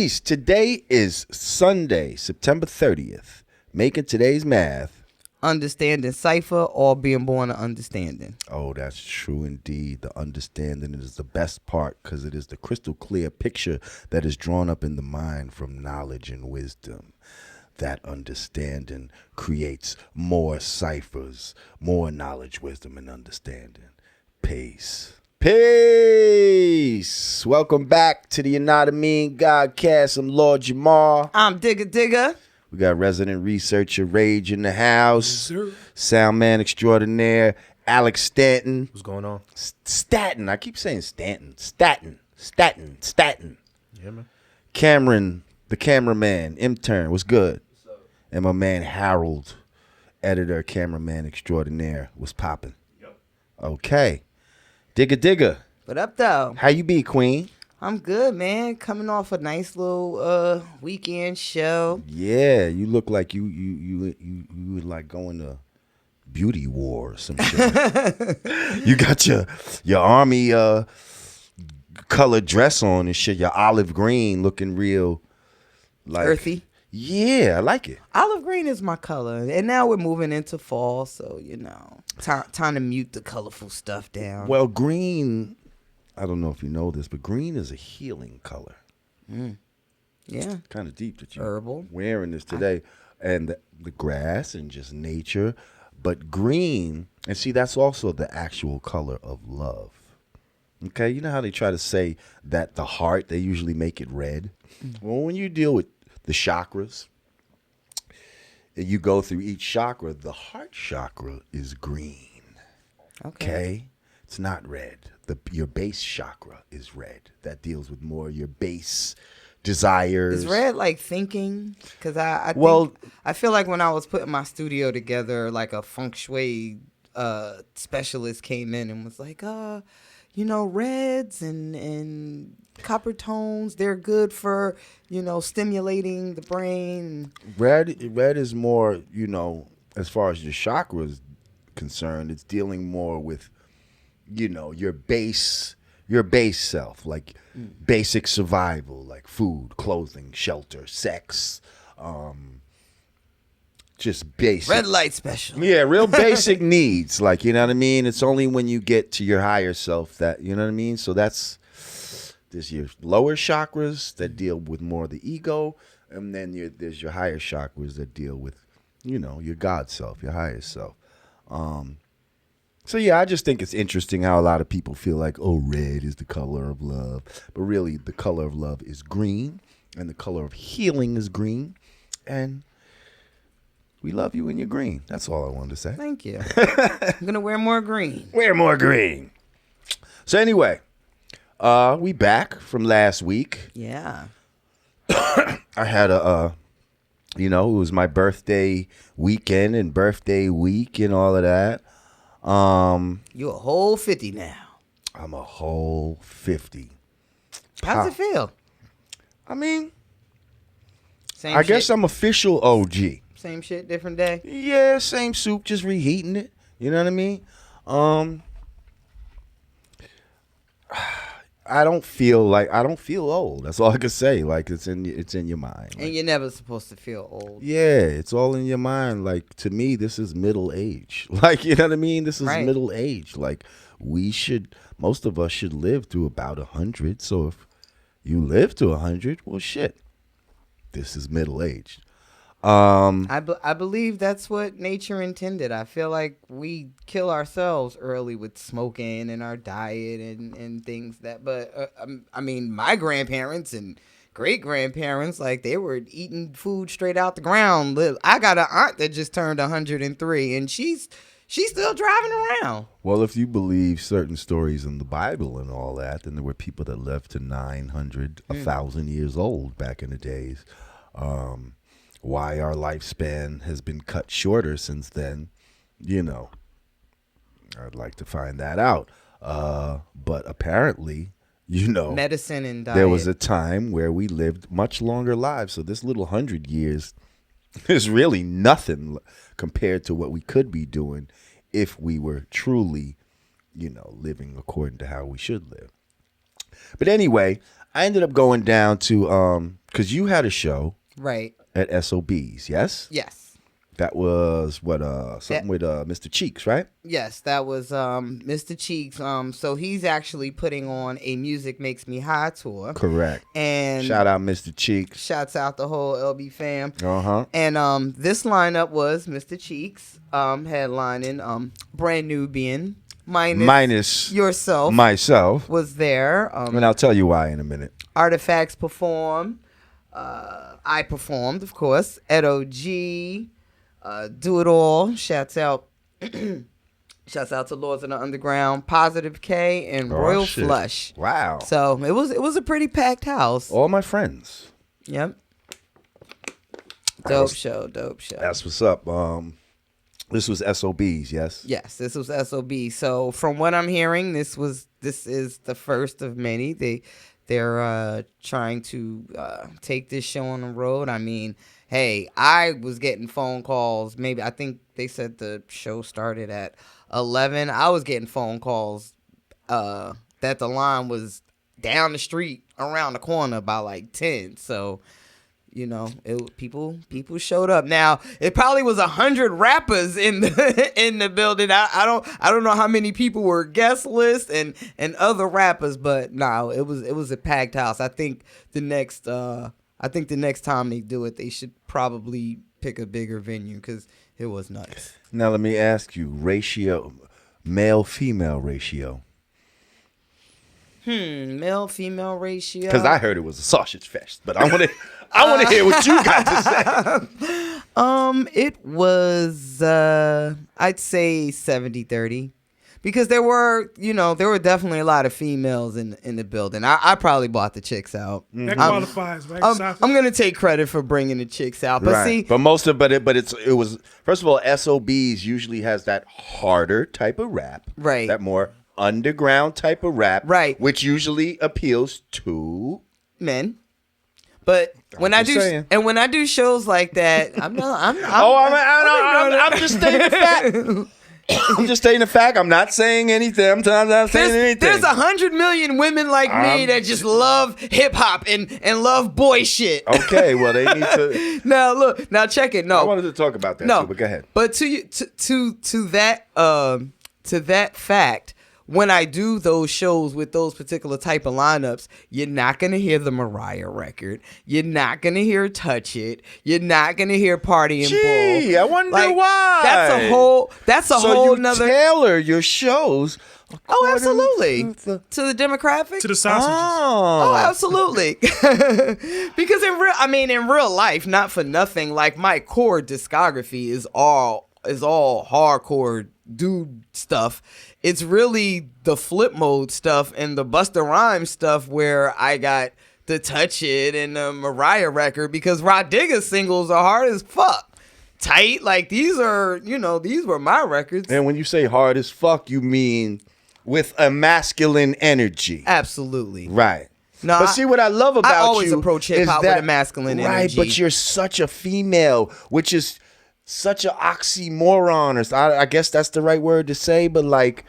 Peace. Today is Sunday, September 30th. Making today's math. Understanding cipher or being born to understanding. Oh, that's true indeed. The understanding is the best part because it is the crystal clear picture that is drawn up in the mind from knowledge and wisdom. That understanding creates more ciphers, more knowledge, wisdom, and understanding. Peace. Peace. Welcome back to the Yanadameen Godcast. I'm Lord Jamar. I'm Digger. We got resident researcher Rage in the house. Yes, sound man extraordinaire Alex Stanton. What's going on? Staten. I keep saying Stanton. Staten. Yeah, man. Cameron, the cameraman, intern. What's good? What's up? And my man Harold, editor, cameraman extraordinaire. What's popping? Yep. Okay. Digger. What up, though? How you be, Queen? I'm good, man. Coming off a nice little weekend show. Yeah, you look like you would like going to Beauty War or some shit. You got your army colored dress on and shit, your olive green looking real like earthy. Yeah, I like it. Olive green is my color. And now we're moving into fall, so time to mute the colorful stuff down. Well, green, I don't know if you know this, but green is a healing color. Yeah. Kind of deep that you're herbal wearing this today. And the grass and just nature. But green, and see, that's also the actual color of love. Okay, you know how they try to say that the heart, they usually make it red? Well, when you deal with the chakras, and you go through each chakra, the heart chakra is green. Okay? It's not red. Your base chakra is red. That deals with more your base desires. Is red like thinking? Because I feel like when I was putting my studio together, like a feng shui specialist came in and was like, reds and copper tones, they're good for, stimulating the brain. Red is more, as far as your chakra is concerned, it's dealing more with, your base self, like basic survival, like food, clothing, shelter, sex, just basic. Red light special. Yeah, real basic needs. Like, you know what I mean? It's only when you get to your higher self that, you know what I mean? So there's your lower chakras that deal with more of the ego. And then there's your higher chakras that deal with, your God self, your higher self. So, yeah, I just think it's interesting how a lot of people feel like, oh, red is the color of love. But really, the color of love is green. And the color of healing is green. And we love you when you're green. That's all I wanted to say. Thank you. I'm going to wear more green. Wear more green. So anyway, we back from last week. Yeah. I had it was my birthday weekend and birthday week and all of that. You a whole 50 now. I'm a whole 50. How's it feel? I mean, I guess I'm official OG. Same shit, different day? Yeah, same soup, just reheating it. You know what I mean? I don't feel old. That's all I can say. Like it's in your mind. And you're never supposed to feel old. Yeah, it's all in your mind. Like to me, this is middle age. Like you know what I mean? This is middle age. Like most of us should live to about 100. So if you live to 100, well, shit, this is middle aged. I believe that's what nature intended. I feel like we kill ourselves early with smoking and our diet and things but I mean, my grandparents and great grandparents, like they were eating food straight out the ground. I got an aunt that just turned 103 and she's still driving around. Well, if you believe certain stories in the Bible and all that, then there were people that lived to 900, 1,000 years old back in the days. Why our lifespan has been cut shorter since then, I'd like to find that out. But apparently, medicine and diet. There was a time where we lived much longer lives. So this little 100 years is really nothing compared to what we could be doing if we were truly, living according to how we should live. But anyway, I ended up going down to because you had a show right at SOBs, yes? Yes. That was something with Mr. Cheeks, right? Yes, that was Mr. Cheeks. So he's actually putting on a Music Makes Me High tour. Correct. And shout out Mr. Cheeks. Shouts out the whole LB fam. Uh-huh. And this lineup was Mr. Cheeks headlining Brand Nubian minus yourself. Myself was there. And I'll tell you why in a minute. Artifacts performed. I performed, of course. Edo G. Do It All. Shouts out to Lords of the Underground, Positive K, and Royal Flush. Wow. So it was a pretty packed house. All my friends. Yep. Dope show. That's what's up. This was SOBs, yes? Yes, this was SOB. So from what I'm hearing, this is the first of many. They're trying to take this show on the road. I mean, hey, I was getting phone calls. Maybe I think they said the show started at 11. I was getting phone calls that the line was down the street around the corner by like 10. So, you know, people showed up. Now it probably was 100 rappers in the building. I don't know how many people were guest list and other rappers, but no, it was a packed house. I think the next time they do it, they should probably pick a bigger venue because it was nuts. Now let me ask you, ratio, male-female ratio. Male-female ratio. Because I heard it was a sausage fest, but I want to hear what you got to say. It was I'd say 70-30. Because there were definitely a lot of females in the building. I probably bought the chicks out. That qualifies, right? I'm gonna take credit for bringing the chicks out, but right. It was first of all, SOBs usually has that harder type of rap, right? That more underground type of rap, right? Which usually appeals to men. But when I do shows like that, I'm just stating the fact. I'm just stating the fact. I'm not saying anything. I'm not saying anything. There's 100 million women like me that just love hip hop and love boy shit. Okay, well they need to. Now check it. No, I wanted to talk about that. No, too, but go ahead. But to that fact, when I do those shows with those particular type of lineups, you're not going to hear the Mariah record. You're not going to hear Touch It. You're not going to hear Party and Bull. I wonder why. That's a whole nother. You tailor your shows. Oh, absolutely. To the demographic? To the sausages. Oh, absolutely. Because in real life, not for nothing, like my core discography is all hardcore dude stuff. It's really the flip mode stuff and the Busta Rhymes stuff where I got the Touch It and the Mariah record because Rod Digger's singles are hard as fuck. Tight, like these were my records. And when you say hard as fuck, you mean with a masculine energy. Absolutely. Right. No, but see what I love about you. I always approach hip hop with a masculine energy. Right, but you're such a female, which is such an oxymoron, or I guess that's the right word to say, but like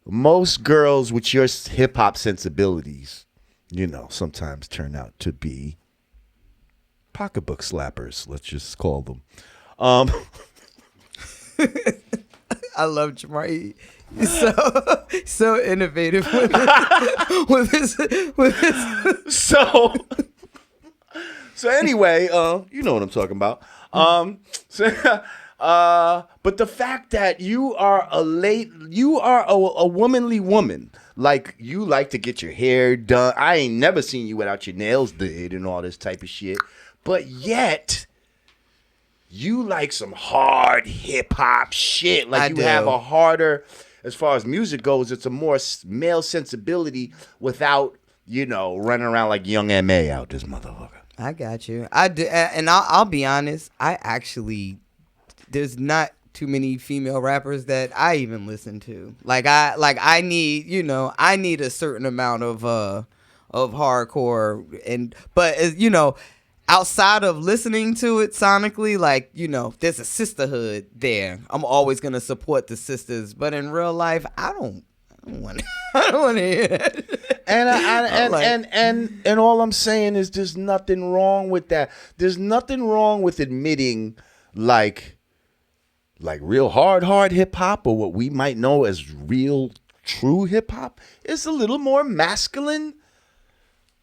most girls with your hip hop sensibilities, sometimes turn out to be pocketbook slappers. Let's just call them. I love Jamar. He's so innovative with his. So anyway, you know what I'm talking about. But the fact that you are a womanly woman, like you like to get your hair done. I ain't never seen you without your nails did and all this type of shit. But yet, you like some hard hip hop shit. Like you have a harder, as far as music goes, it's a more male sensibility without, running around like young M.A. out this motherfucker. I got you. I do, and I'll be honest. There's not too many female rappers that I even listen to. I need a certain amount of hardcore but outside of listening to it sonically, there's a sisterhood there. I'm always gonna support the sisters, but in real life, I don't want to hear that. And all I'm saying is there's nothing wrong with that. There's nothing wrong with admitting like real hard hip hop, or what we might know as real true hip hop, is a little more masculine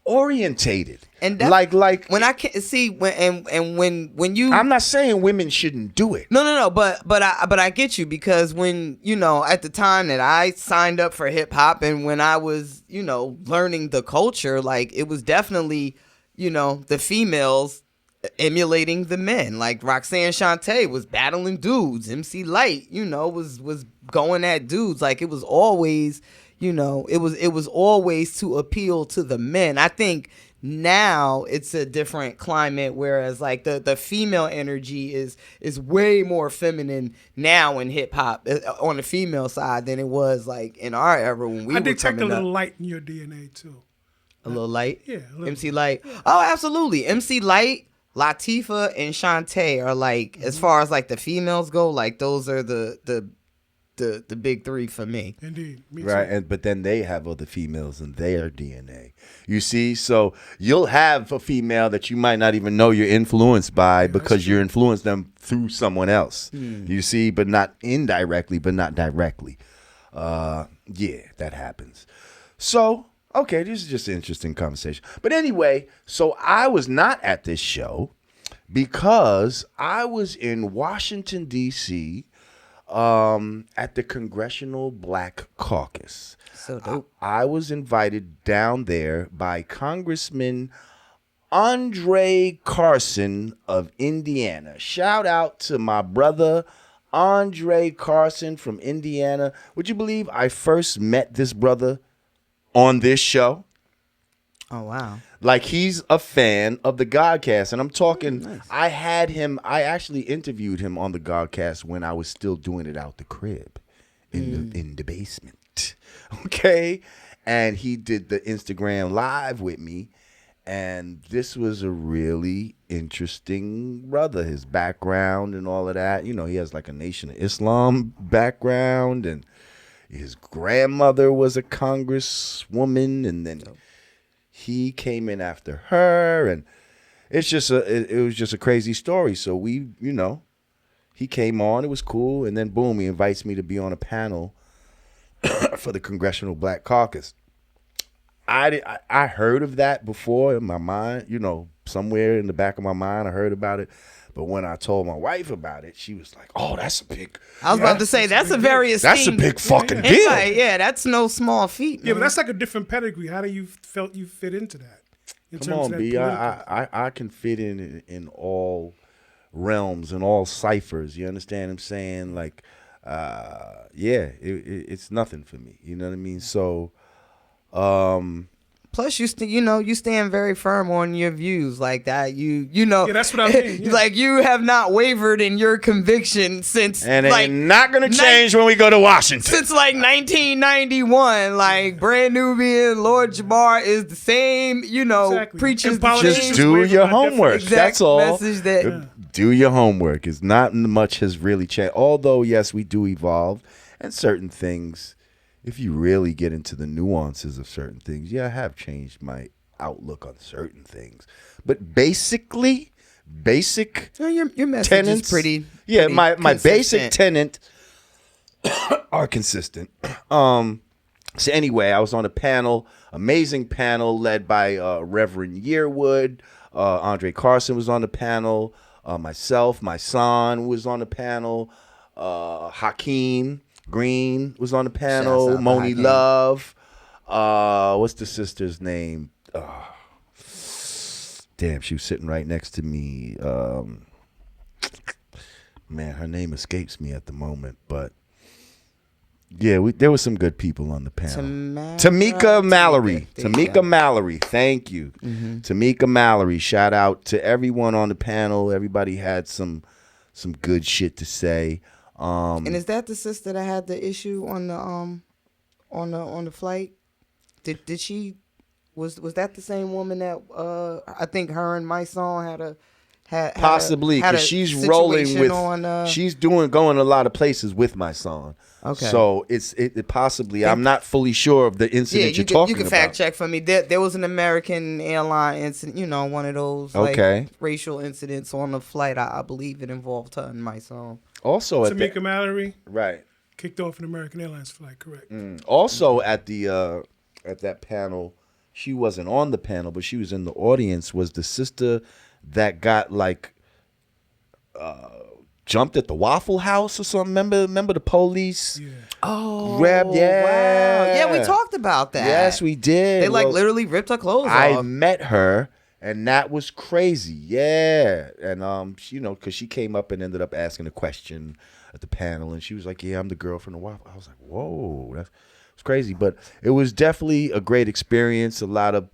orientated. And like when I can see when you, I'm not saying women shouldn't do it. No, but I get you, because when, you know, at the time that I signed up for hip hop and when I was, you know, learning the culture, like it was definitely, you know, the females emulating the men. Like Roxanne Shante was battling dudes. MC Lyte, you know, was going at dudes. Like it was always, you know, it was always to appeal to the men. I think now it's a different climate, whereas like the female energy is way more feminine now in hip hop on the female side than it was like in our era when we were coming up. I detect a little light in your DNA too. A little light? Yeah. MC Lyte. Oh, absolutely. MC Lyte, Latifah, and Shantae are like, as far as like the females go, like those are the big three for me. Indeed. Me right, but then they have other females in their DNA. You see, so you'll have a female that you might not even know you're influenced by, because you're influenced them through someone else. You see, but not indirectly, but not directly. Yeah, that happens. So, okay, this is just an interesting conversation. But anyway, so I was not at this show because I was in Washington, D.C., at the Congressional Black Caucus. So dope. I was invited down there by Congressman Andre Carson of Indiana. Shout out to my brother Andre Carson from Indiana. Would you believe I first met this brother on this show? Oh, wow. Like, he's a fan of the Godcast. And I'm talking, nice. I actually interviewed him on the Godcast when I was still doing it out the crib in the basement. Okay? And he did the Instagram live with me. And this was a really interesting brother. His background and all of that. You know, he has like a Nation of Islam background. And his grandmother was a congresswoman. And then he came in after her, and it's just it was just a crazy story. So we, you know, he came on, it was cool, and then boom, he invites me to be on a panel for the Congressional Black Caucus. I heard of that before in my mind, you know, somewhere in the back of my mind, I heard about it. But when I told my wife about it, she was like, "Oh, that's a big." I was about to say that's a very esteemed. That's a big fucking deal. Yeah, that's no small feat. Yeah, but that's like a different pedigree. How do you felt you fit into that? Come on, B. I can fit in all realms and all ciphers. You understand what I'm saying? Like, yeah, it's nothing for me. You know what I mean? So, plus, you stand very firm on your views like that. You know. Yeah, that's what I mean. Yeah. Like, you have not wavered in your conviction since. And it's not going to change when we go to Washington. Since like 1991, like brand Nubian, Lord Jamar is the same. You know, preaches the same. Just do your homework. That's all. Message that do your homework. It's not much has really changed. Although yes, we do evolve, and certain things. If you really get into the nuances of certain things, yeah, I have changed my outlook on certain things. But basic your message tenets, is pretty. Yeah, pretty my consistent. basic tenet are consistent. So anyway, I was on a panel, amazing panel led by Reverend Yearwood. Andre Carson was on the panel. Myself, my son was on the panel. Hakeem Green was on the panel. Moni Love. What's the sister's name? Damn, she was sitting right next to me. Man, her name escapes me at the moment, but yeah, there were some good people on the panel. Tamika Mallory. Tamika Mallory. Thank you. Mm-hmm. Tamika Mallory. Shout out to everyone on the panel. Everybody had some good shit to say. And is that the sister that had the issue on the flight? Did she was that the same woman that I think her and my song Possibly, because she's rolling with, she's going a lot of places with my song. Okay. So it possibly, I'm not fully sure of the incident you're talking about. You can fact check for me. There was an American airline incident, one of those like racial incidents on a flight. I believe it involved her and my song. Also, Tamika Mallory, right, kicked off an American Airlines flight. Correct. Also, at that panel, she wasn't on the panel, but she was in the audience. Was the sister that got like jumped at the Waffle House or something? Remember the police? Yeah. Oh, wow. Yeah, we talked about that. Yes, we did. They literally ripped her clothes off. I met her, and that was crazy. Yeah, and because she came up and ended up asking a question at the panel, and she was like, "Yeah, I'm the girl from the Waffle." I was like, "Whoa, that's crazy." But it was definitely a great experience. A lot of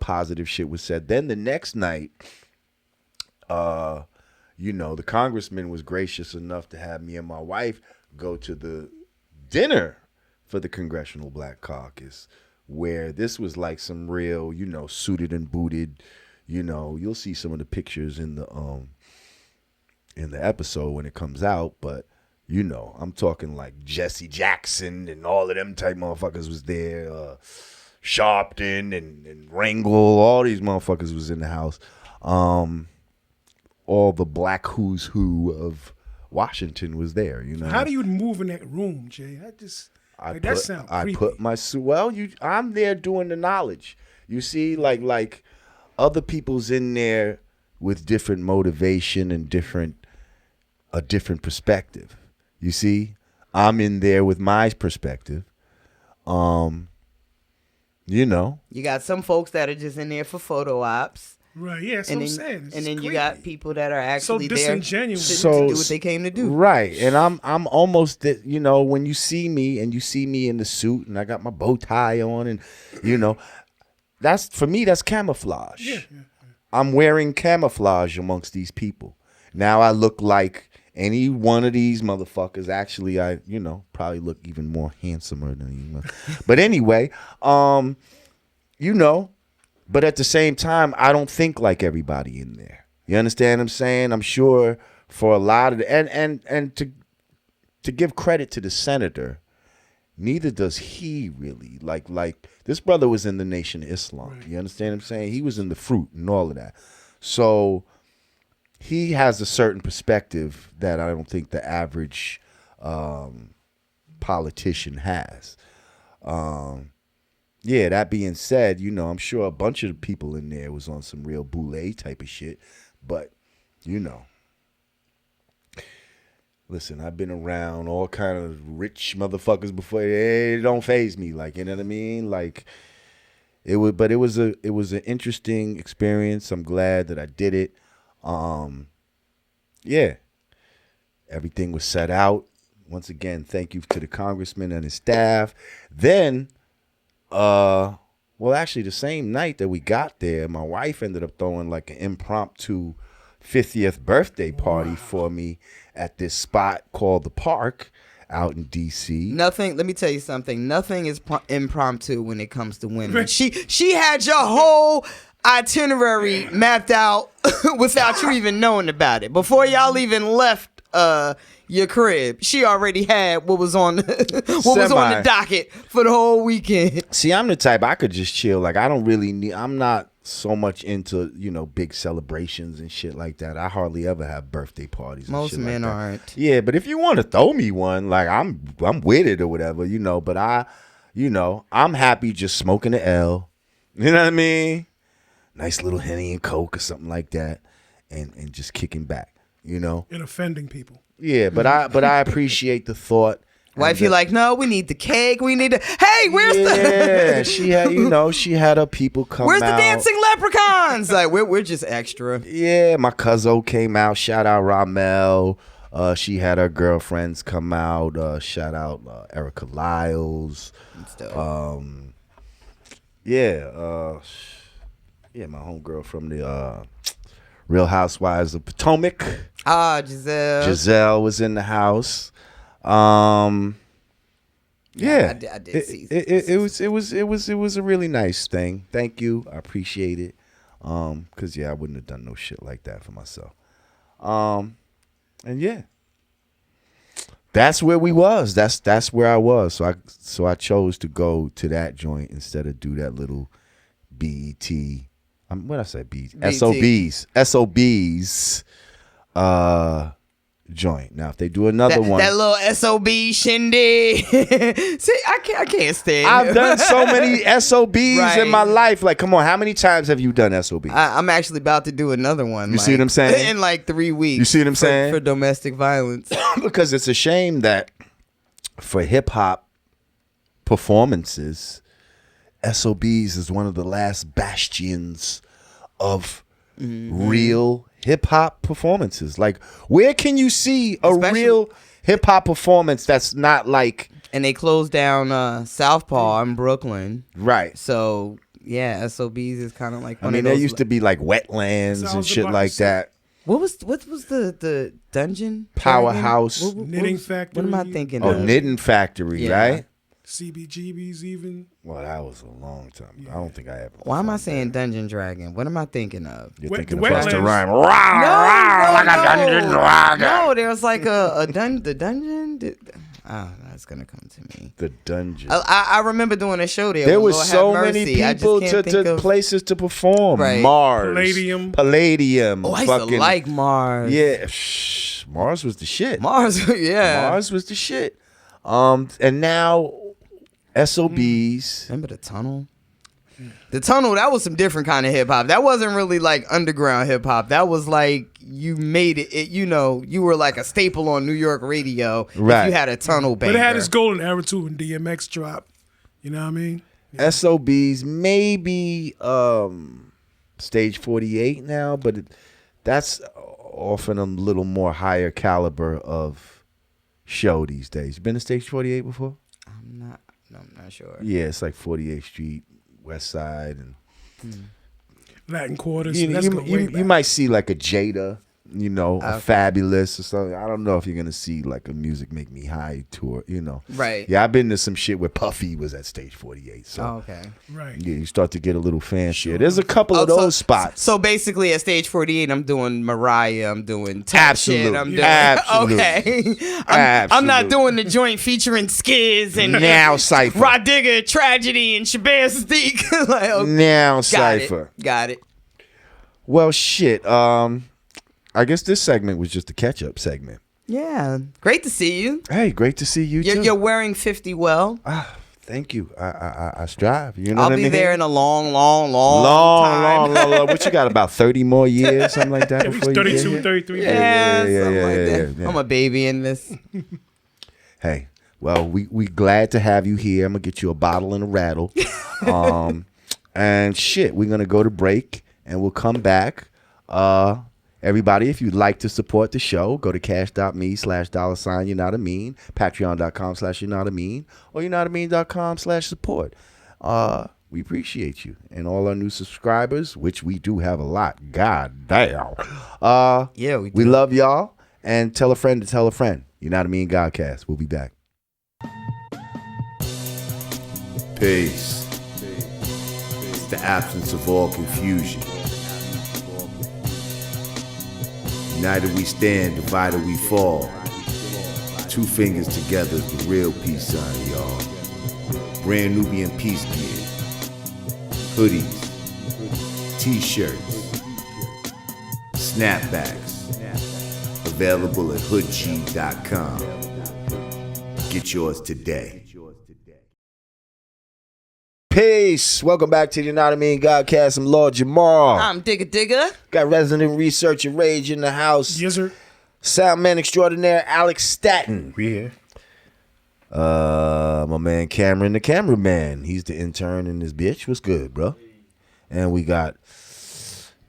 positive shit was said. Then the next night, the congressman was gracious enough to have me and my wife go to the dinner for the Congressional Black Caucus, where this was like some real, suited and booted. You'll see some of the pictures in the episode when it comes out, but I'm talking like Jesse Jackson and all of them type motherfuckers was there. Sharpton and Rangel, all these motherfuckers was in the house. All the black who's who of Washington was there. How do you move in that room, Jay? That sounds creepy. I put my suit. Well, I'm there doing the knowledge. You see, like other people's in there with different motivation and a different perspective. You see, I'm in there with my perspective. You got some folks that are just in there for photo ops. Right, yeah, that's what I'm saying. And then you got people that are actually so disingenuous there to do what they came to do. Right, and I'm almost that, when you see me and you see me in the suit and I got my bow tie on and, that's, for me, that's camouflage. Yeah. I'm wearing camouflage amongst these people. Now I look like any one of these motherfuckers. Actually, I, probably look even more handsomer than you. But anyway, but at the same time, I don't think like everybody in there. You understand what I'm saying? I'm sure for a lot of and to give credit to the senator, neither does he really. Like this brother was in the Nation of Islam. Right. You understand what I'm saying? He was in the Fruit and all of that. So he has a certain perspective that I don't think the average politician has. Yeah, that being said, I'm sure a bunch of the people in there was on some real boule type of shit. But, listen, I've been around all kind of rich motherfuckers before. It don't faze me, like, you know what I mean? Like, it was an interesting experience. I'm glad that I did it. Yeah, everything was set out. Once again, thank you to the congressman and his staff. Then, actually, the same night that we got there, my wife ended up throwing like an impromptu 50th birthday party for me at this spot called The Park out in D.C. Let me tell you something. Nothing is impromptu when it comes to women. She had your whole itinerary mapped out without you even knowing about it. Before y'all even left your crib, she already had what was on the docket for the whole weekend. See, I'm the type, I could just chill. Like, I don't really need, I'm not so much into, big celebrations and shit like that. I hardly ever have birthday parties. Most and shit men like that. aren't. Yeah, but if you want to throw me one, like, I'm with it or whatever, but I'm happy just smoking the L. You know what I mean? Nice little Henny and Coke or something like that, and just kicking back, And offending people. Yeah, but I appreciate the thought. Wife, you like, no, we need the cake. We need hey, where's Yeah, she had, she had her people come where's out. Where's the dancing leprechauns? Like, we're just extra. Yeah, my cousin came out. Shout out Ramel. She had her girlfriends come out. Shout out Erica Lyles. Yeah, my homegirl from the Real Housewives of Potomac. Giselle. Giselle was in the house. I did see it was a really nice thing. Thank you. I appreciate it. Cause I wouldn't have done no shit like that for myself. And yeah, that's where we was. That's where I was. So I chose to go to that joint instead of do that little BET. What I say? SOBs. Joint. Now, if they do another one, that little SOB shindig. See, I can't stand. I've done so many SOBs in my life. Like, come on, how many times have you done SOBs? I'm actually about to do another one. You see what I'm saying? In like 3 weeks. You see what I'm saying? For domestic violence. Because it's a shame that for hip hop performances, SOBs is one of the last bastions of real hip hop performances. Like, where can you see a real hip hop performance that's not like? And they closed down Southpaw in Brooklyn, right? So yeah, SOBs is kind of like. I mean, there used to be like wetlands and shit like that. What was the dungeon? Powerhouse, knitting factory. What am I thinking? Oh, knitting factory, right? CBGBs even. Well, that was a long time ago. I don't think I ever. Why am I saying Dungeon Dragon? What am I thinking of? You're thinking of Busta Rhymes. No, there's like the dungeon. That's gonna come to me. The dungeon. I remember doing a show there. There was so many people to places to perform. Right. Mars, Palladium. Oh, I used to like Mars. Yeah, Mars was the shit. Mars was the shit. And now SOBs. Remember the Tunnel? The Tunnel, that was some different kind of hip hop. That wasn't really like underground hip hop. That was like you made it, you were like a staple on New York radio if you had a Tunnel banger. But it had its golden era too when DMX dropped. You know what I mean? Yeah. SOBs, maybe Stage 48 now, but that's often a little more higher caliber of show these days. You been to Stage 48 before? I'm not sure. Yeah, it's like 48th Street, West Side, and Latin Quarters. You might see like a Jada, a Fabulous or something. I don't know if you're gonna see like a Music Make Me High tour. Right. Yeah, I've been to some shit where Puffy was at Stage 48. So okay. Right. Yeah, you start to get a little fancier. Sure. There's a couple of those spots. So basically, at Stage 48, I'm doing Mariah. I'm doing Absolute. I'm doing Absolute. Okay. I'm not doing the joint featuring Skiz and Now Cypher, Rod Digger, Tragedy, and Shabazz Sadiq. Like, okay. Now Cypher. Got it. Well, shit. I guess this segment was just a catch-up segment. Yeah. Great to see you. Hey, great to see you, too. You're wearing 50 well. Thank you. I strive. You know what I mean? I'll be there in a long time. What you got, about 30 more years, something like that? 32, 33 years. Yeah. I'm a baby in this. Hey, well, we glad to have you here. I'm going to get you a bottle and a rattle. And shit, we're going to go to break, and we'll come back. Everybody, if you'd like to support the show, go to cash.me/$Yanadameen, patreon.com/Yanadameen, or Yanadameen.com/support. We appreciate you. And all our new subscribers, which we do have a lot. God damn. Yeah, we do. We love y'all. And tell a friend to tell a friend. Yanadameen Godcast. We'll be back. Peace. It's the absence of all confusion. United we stand, divided we fall. 2 fingers together is the real peace sign, y'all. Brand Nubian PEACE gear. Hoodies. T-shirts. Snapbacks. Available at hoodg.com. Get yours today. Peace. Welcome back to the Yanadameen Godcast. I'm Lord Jamar. I'm Digger. Got resident researcher Rage in the house. Yes, sir. Soundman extraordinaire Alex Staton. We here. My man Cameron, the cameraman. He's the intern in this bitch. What's good, bro? And we got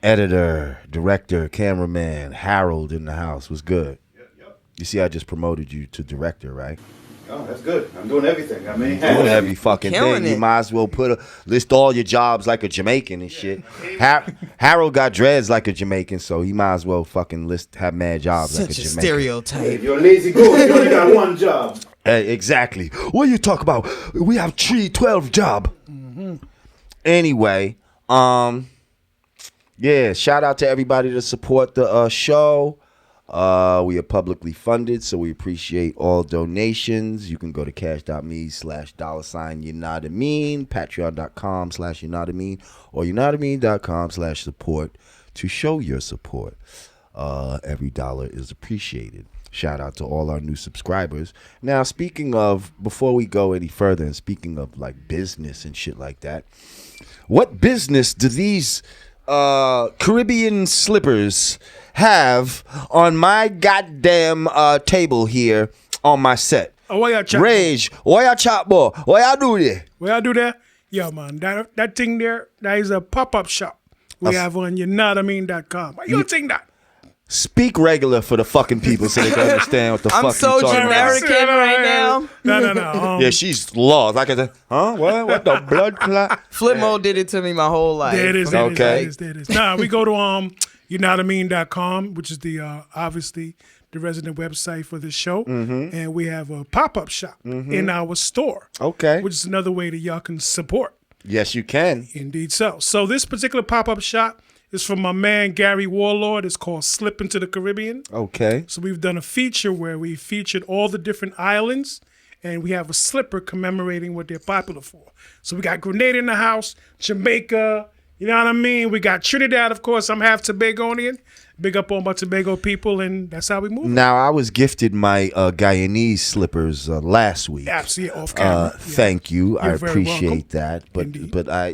editor, director, cameraman Harold in the house. What's good? Yep. You see, I just promoted you to director, right? Oh, that's good. I'm doing everything. I mean, doing every fucking thing. You might as well list all your jobs like a Jamaican and shit. Harold got dreads like a Jamaican, so he might as well fucking have mad jobs like a Jamaican. Stereotype. Hey, if you're a lazy goat, you only got one job. Exactly. What you talk about? We have 12 job. Mm-hmm. Anyway, Yeah, shout out to everybody to support the show. We are publicly funded, so we appreciate all donations. You can go to cash.me/$Yanadameen, patreon.com/Yanadameen, or Yanadameen.com/support to show your support. Every dollar is appreciated. Shout out to all our new subscribers. Now, speaking of, before we go any further, and speaking of like business and shit like that, what business do these Caribbean slippers have on my goddamn table here on my set? Oh, what y'all chop? Rage, what y'all chop, boy? What y'all do there? What y'all do there? Yeah, man. That thing there, that is a pop-up shop we have on Yanadameen.com. What you think that? Speak regular for the fucking people so they can understand what the fuck I'm so you talking about. American right now. No. Yeah, she's lost. Like I said, huh? What the blood clot? Flip mode did it to me my whole life. There it is. Okay. There it is. Nah, we go to Yanadameen.com, which is the obviously the resident website for the show, and we have a pop-up shop in our store. Okay. Which is another way that y'all can support. Yes, you can. Indeed so. So this particular pop-up shop is from my man Gary Warlord. It's called Slip into the Caribbean. Okay. So we've done a feature where we featured all the different islands, and we have a slipper commemorating what they're popular for. So we got Grenada in the house, Jamaica, you know what I mean? We got Trinidad, of course. I'm half Tobagonian. Big up on my Tobago people, and that's how we move. Now, I was gifted my Guyanese slippers last week. Absolutely, off camera. Thank you. I very welcome. appreciate that. Indeed. But I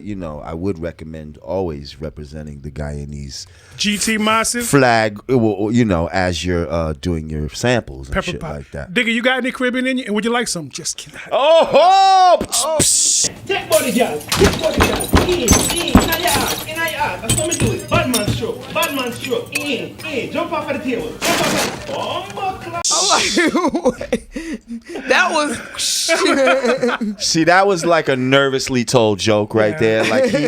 would recommend always representing the Guyanese GT Massive. flag, as you're doing your samples and Pepper shit pot. like that. Digga, you got any Caribbean in you? And would you like some? Just kidding. Oh! Take body, girl. Take body, girl. In a yard. That's how we do it. Bad man stroke. In. Jump off of the table. That was See, that was like a nervously told joke right there. Like but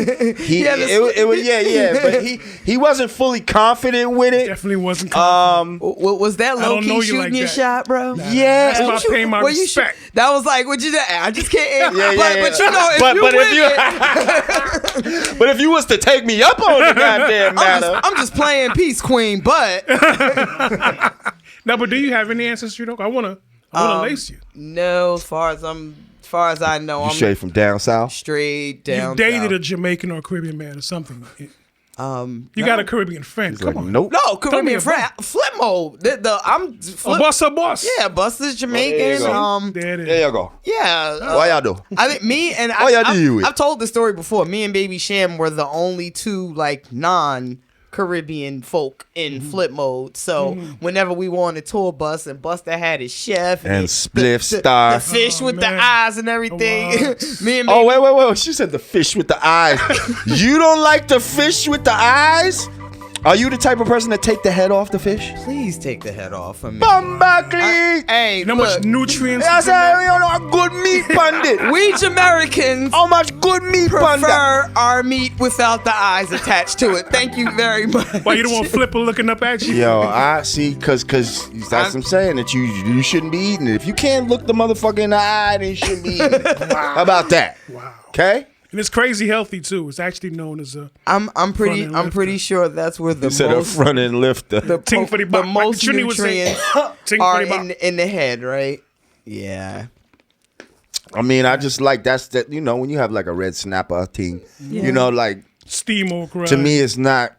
he wasn't fully confident with it. Definitely wasn't confident. was that low key shooting like your that. shot, bro? Yeah. That's about paying my respect. That was like, what you said? I just can't. Yeah. But you know, But if you was to take me up on the goddamn matter, I'm just playing peace, queen. But No, but do you have any ancestry though? I wanna lace you. no, as far as I know, you I'm straight from down south. straight down. You dated south. a Jamaican or a Caribbean man or something. You got a Caribbean friend. Come on. Nope. No, Caribbean friend. Flip mode. I'm flip. Boss. Yeah, Buster's Jamaican. There you go. There it is. There you go. Yeah. What y'all do? I think me and Oh, y'all do you with? I've told the story before. Me and Baby Sham were the only two like non-Caribbean folk in flip mode. So whenever we were on a tour bus and Buster had his chef And Spliff Star. the fish with the man. eyes and everything. Wow. Me and Oh, Baby, wait. She said the fish with the eyes. You don't like the fish with the eyes? Are you the type of person that take the head off the fish? please take the head off of me. Bumbacly! Hey, You know how look, much nutrients? I said, you know, a good meat pandit. we Jamaicans How much good meat pandit? prefer our meat without the eyes attached to it. Thank you very much. Why you don't want Flipper looking up at you? Yo, I see, cause that's what I'm saying, that you shouldn't be eating it. If you can't look the motherfucker in the eye, then you shouldn't be eating it. How about that? Wow. Okay? And it's crazy healthy too. It's actually known as a I'm pretty Front and pretty sure that's where the You said a most front end lifter. ting for the the bop. most Trini would say, nutrients ting are for the bop. in the head, right? Yeah. I mean, I just like that's that. You know, when you have like a red snapper thing, you know, like Steam okra. to me, it's not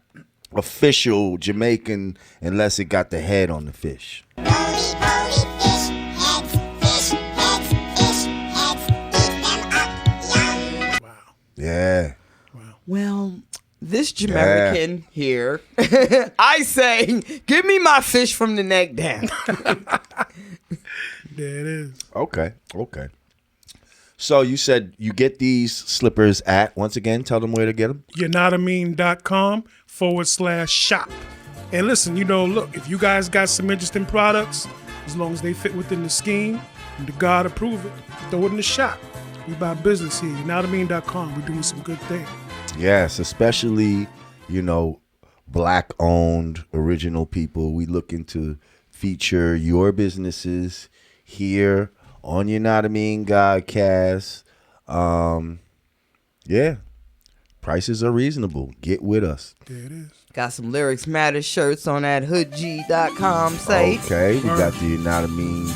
official Jamaican unless it got the head on the fish. Yeah. Well, this Jamaican here, I say, give me my fish from the neck down. There it is. Okay. So you said you get these slippers at, once again, tell them where to get them. Yanadameen.com/shop. And listen, look, if you guys got some interesting products, as long as they fit within the scheme and the God approve it, throw it in the shop. We buy business here. Yanadameen.com. We're doing some good things. Yes, especially, black owned original people. We looking to feature your businesses here on Yanadameen Godcast. Yeah. Prices are reasonable. Get with us. There it is. Got some Lyrics Matter shirts on that hoodg.com site. Okay, we got the Yanadameen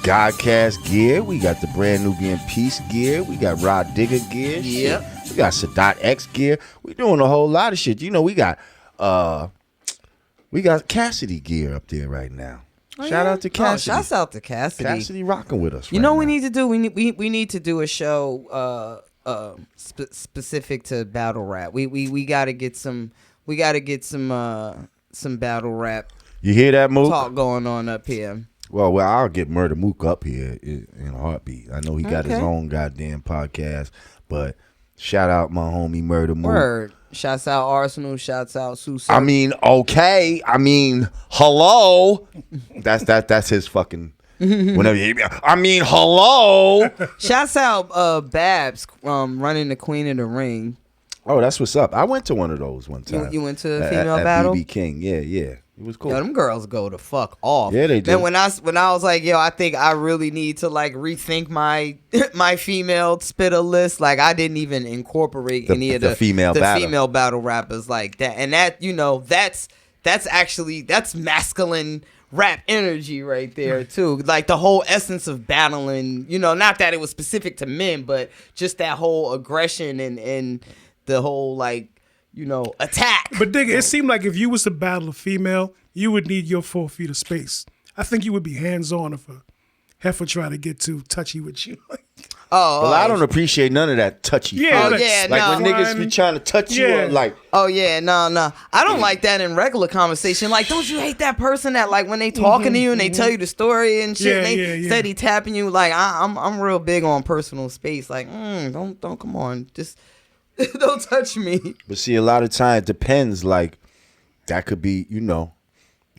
Godcast gear. We got the brand Nubian PEACE gear. We got Rod Digger gear. Yep. Shit. We got Sadat X gear. We doing a whole lot of shit. You know, we got Cassidy gear up there right now. Shout out to Cassidy. Shouts out to Cassidy. Cassidy rocking with us. You know what we need to do? We need to do a show specific to battle rap. We gotta get some battle rap. You hear that, Mook? Talk going on up here. Well, I'll get Murder Mook up here in a heartbeat. I know he got his own goddamn podcast, but shout out my homie Murder Mook. Word. Shouts out Arsenal. Shouts out Susan. I mean, okay. I mean, hello. That's his fucking. Whenever you hear me, I mean, hello. Shouts out Babs running the Queen of the Ring. Oh, that's what's up. I went to one of those one time. You went to a female battle? BB King. Yeah. It was cool. Yo, them girls go the fuck off. Yeah, they do. Then when I was like, yo, I think I really need to like rethink my my female spitter list. Like I didn't even incorporate any of the female battle rappers like that. And that, you know, that's masculine rap energy right there too. Like the whole essence of battling, you know, not that it was specific to men, but just that whole aggression and the whole like, you know, attack. But Digga, it seemed like if you was to battle a female, you would need your 4 feet of space. I think you would be hands-on if a heifer tried to get too touchy with you. Well, I don't appreciate none of that touchy. Yeah, like when niggas be trying to touch you, or like. Oh yeah, no. I don't like that in regular conversation. Like, don't you hate that person that like when they talking to you and they tell you the story and shit, and they steady tapping you? Like, I'm real big on personal space. Like, don't come on, just. Don't touch me. But see, a lot of time it depends. Like, that could be, you know,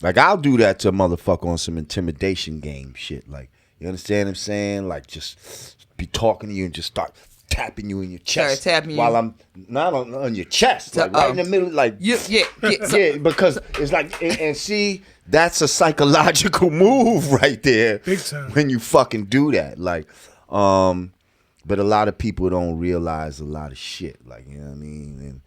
like I'll do that to a motherfucker on some intimidation game shit. Like, you understand what I'm saying? Like, just be talking to you and just start tapping you in your chest. While I'm not on your chest, like right in the middle, like yeah, because it's like, and see, that's a psychological move right there. Big time. When you fucking do that, like, but a lot of people don't realize a lot of shit, like, you know what I mean? And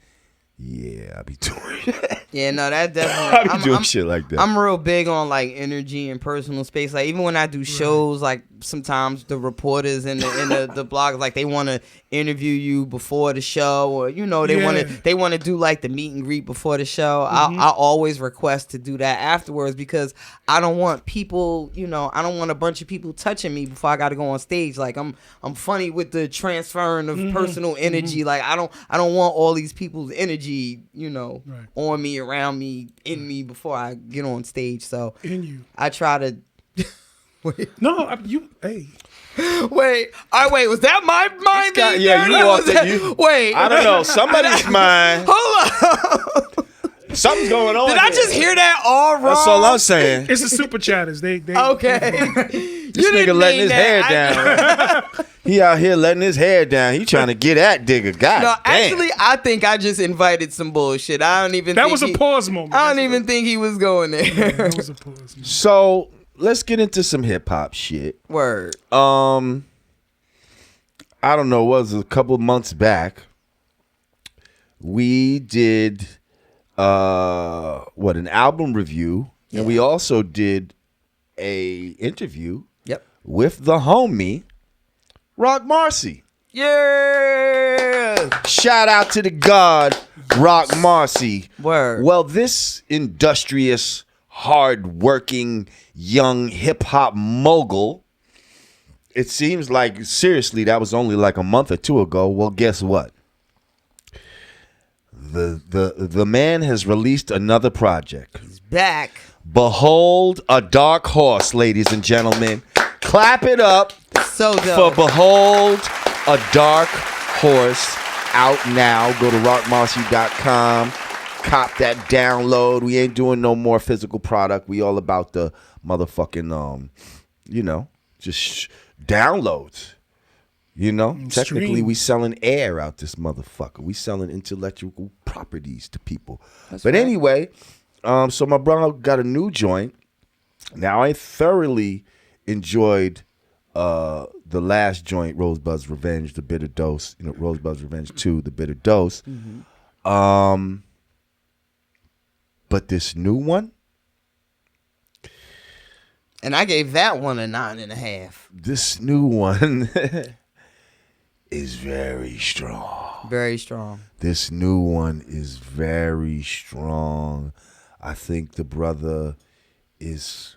yeah, I be doing that. Yeah, no, that definitely. I be doing shit like that. I'm real big on like energy and personal space. Like even when I do shows, like sometimes the reporters and the bloggers, like they want to interview you before the show, or you know they want to do like the meet and greet before the show. I always request to do that afterwards because I don't want people, you know, I don't want a bunch of people touching me before I got to go on stage. Like I'm funny with the transferring of personal energy. Like I don't want all these people's energy, you know, on me, around me, in me before I get on stage. So in you, I try to. Wait. Hey. Wait. Was that my mind being dirty? You walked in. Wait. I don't know. Somebody's mind. Hold on. Something's going on. Did I just hear that all wrong? That's all I'm saying. It's the super chatters. They okay. This nigga letting his hair down. He out here letting his hair down. He trying to get at Digger. God damn. Actually, I think I just invited some bullshit. I don't even. That was a pause moment. I don't even think he was going there. Yeah, that was a pause moment. So let's get into some hip hop shit. Word. I don't know. It was a couple months back. We did an album review, and we also did a interview. Yep. With the homie Roc Marciano. Yeah. Shout out to the god Roc Marciano. Word. Well, this industrious, hard-working, young hip-hop mogul, it seems like, seriously, that was only like a month or two ago. Well, guess what? The man has released another project. He's back. Behold a dark horse, ladies and gentlemen. Clap it up so dope. for Behold a Dark Horse, out now. Go to rocmarciano.com. Cop that download. We ain't doing no more physical product. We all about the motherfucking, just downloads. You know, technically we selling air out this motherfucker. We selling intellectual properties to people. But anyway, so my brother got a new joint. Now I thoroughly enjoyed the last joint, Rosebud's Revenge, The Bitter Dose, Rosebud's Revenge 2, The Bitter Dose. But this new one, and I gave that one a 9.5. this new one is very strong. Very strong. This new one is very strong. I think the brother is,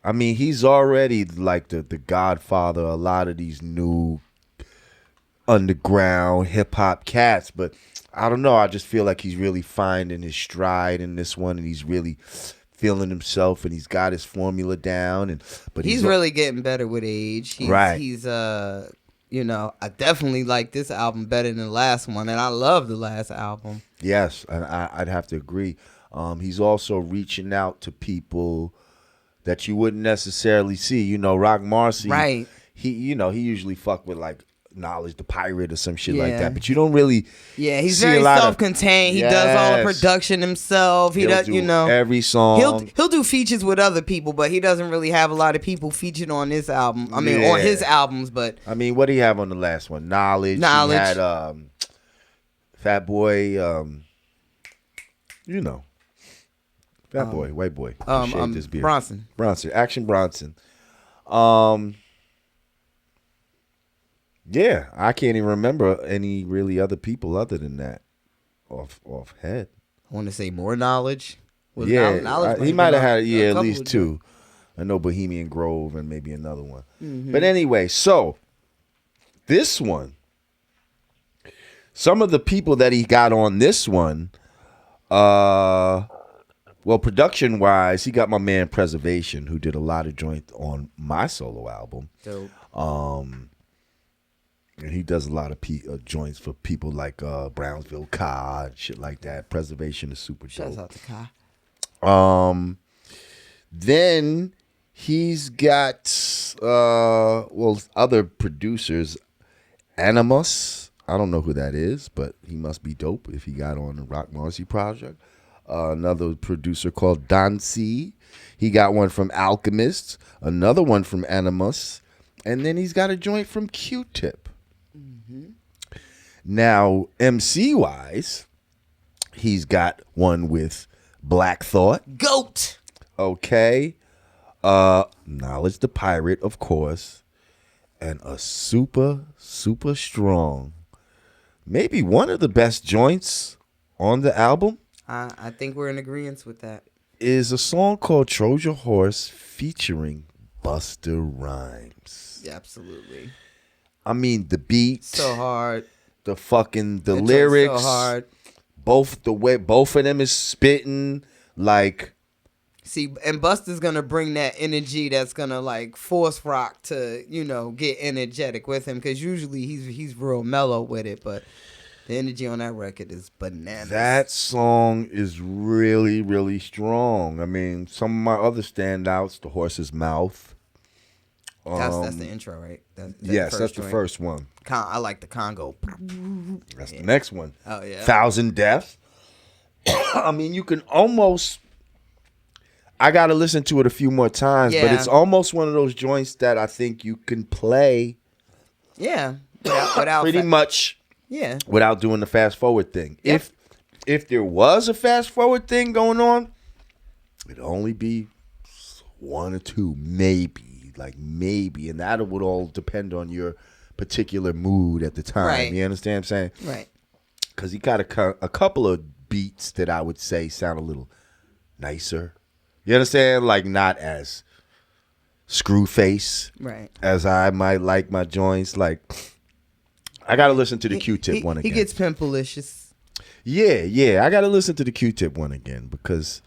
I mean, he's already like the godfather of a lot of these new underground hip-hop cats, but I don't know. I just feel like he's really finding his stride in this one, and he's really feeling himself, and he's got his formula down. But he's really getting better with age. He's I definitely like this album better than the last one, and I love the last album. Yes, I'd have to agree. He's also reaching out to people that you wouldn't necessarily see. Roc Marciano. Right. He usually fuck with like Knowledge the Pirate or some shit like that, but you don't really. Yeah, he's very self-contained. He does all the production himself. He does, every song. He'll do features with other people, but he doesn't really have a lot of people featured on this album. I mean, on his albums, but I mean, what did he have on the last one? Knowledge. He had Fat Boy. Fat Boy, white boy. Shaved his beard. Bronson, Action Bronson. Yeah, I can't even remember any really other people other than that off head. I want to say More Knowledge. Knowledge he might have had at least two. I know Bohemian Grove and maybe another one. Mm-hmm. But anyway, so this one, some of the people that he got on this one, production wise, he got my man Preservation, who did a lot of joints on my solo album. Dope. And he does a lot of joints for people like Brownsville Ka and shit like that. Preservation is super dope. Shouts out to Ka. Then he's got other producers. Animus. I don't know who that is, but he must be dope if he got on the Roc Marciano project. Another producer called Dancy. He got one from Alchemist. Another one from Animus. And then he's got a joint from Q-Tip. Now, MC-wise, he's got one with Black Thought. GOAT. Okay. Knowledge the Pirate, of course. And a super, super strong, maybe one of the best joints on the album. I think we're in agreement with that. Is a song called Trojan Horse featuring Busta Rhymes. Yeah, absolutely. I mean, the beat. So hard. The lyrics. So hard. Both of them is spitting like. See, and Busta's gonna bring that energy that's gonna like force Roc to, get energetic with him, because usually he's real mellow with it, but the energy on that record is bananas. That song is really, really strong. I mean, some of my other standouts, The Horse's Mouth. That's the intro, right? That's the first one. I like the Congo. That's the next one. Oh, yeah. Thousand Death. I mean, you can almost. I got to listen to it a few more times, but it's almost one of those joints that I think you can play. Yeah. Without pretty much. Yeah. Without doing the fast forward thing. Yep. If there was a fast forward thing going on, it'd only be one or two, maybe. And that would all depend on your particular mood at the time. Right. You understand what I'm saying? Right. Because he got a couple of beats that I would say sound a little nicer. You understand? Like not as screw face as I might like my joints. Like I got to listen to the Q-Tip one again. He gets pimpalicious. Yeah. I got to listen to the Q-Tip one again because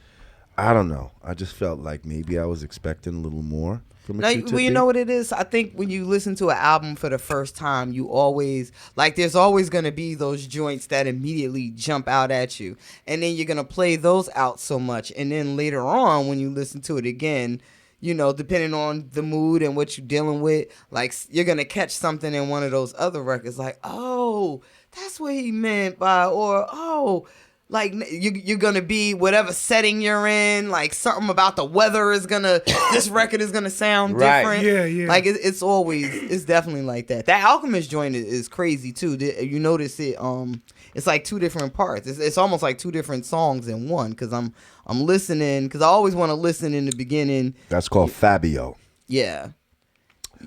I don't know. I just felt like maybe I was expecting a little more. You know what it is? I think when you listen to an album for the first time, you always, there's always going to be those joints that immediately jump out at you. And then you're going to play those out so much. And then later on, when you listen to it again, depending on the mood and what you're dealing with, you're going to catch something in one of those other records. Like, oh, that's what he meant by, or, oh, like you're gonna be whatever setting you're in. Like something about the weather is gonna. This record is gonna sound different. Yeah. Like it's definitely like that. That Alchemist joint is crazy too. You notice it? It's like two different parts. It's almost like two different songs in one. Because I'm listening. Because I always want to listen in the beginning. That's called Fabio. Yeah.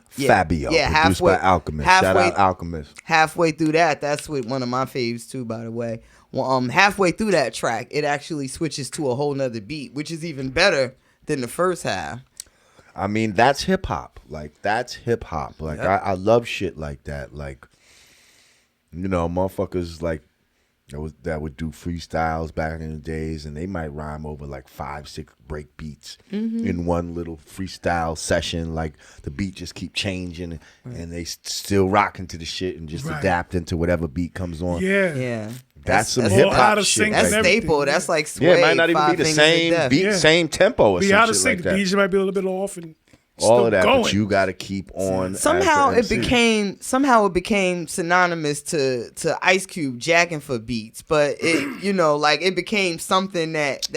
Fabio. Produced by Alchemist. Shout out Alchemist. Halfway through that's with one of my faves too, by the way. Well, halfway through that track, it actually switches to a whole nother beat, which is even better than the first half. I mean, that's hip hop. Like, that's hip hop. Like, Yep. I love shit like that. Like, you know, motherfuckers like that would do freestyles back in the days, and they might rhyme over like 5-6 break beats in one little freestyle session. Like, the beat just keep changing, and they still rocking to the shit and just adapt into whatever beat comes on. Yeah. That's some all hip out hop of shit. sync That's and everything. staple. That's like Sway. Yeah, it might not even be Five the Fingers of same Death. beat, same tempo or Be some out of shit sync. like The that. DJ might be a little bit off and All still of that, going. but you got to keep on. Somehow as the it MC. became synonymous to Ice Cube jacking for beats, but it like it became something that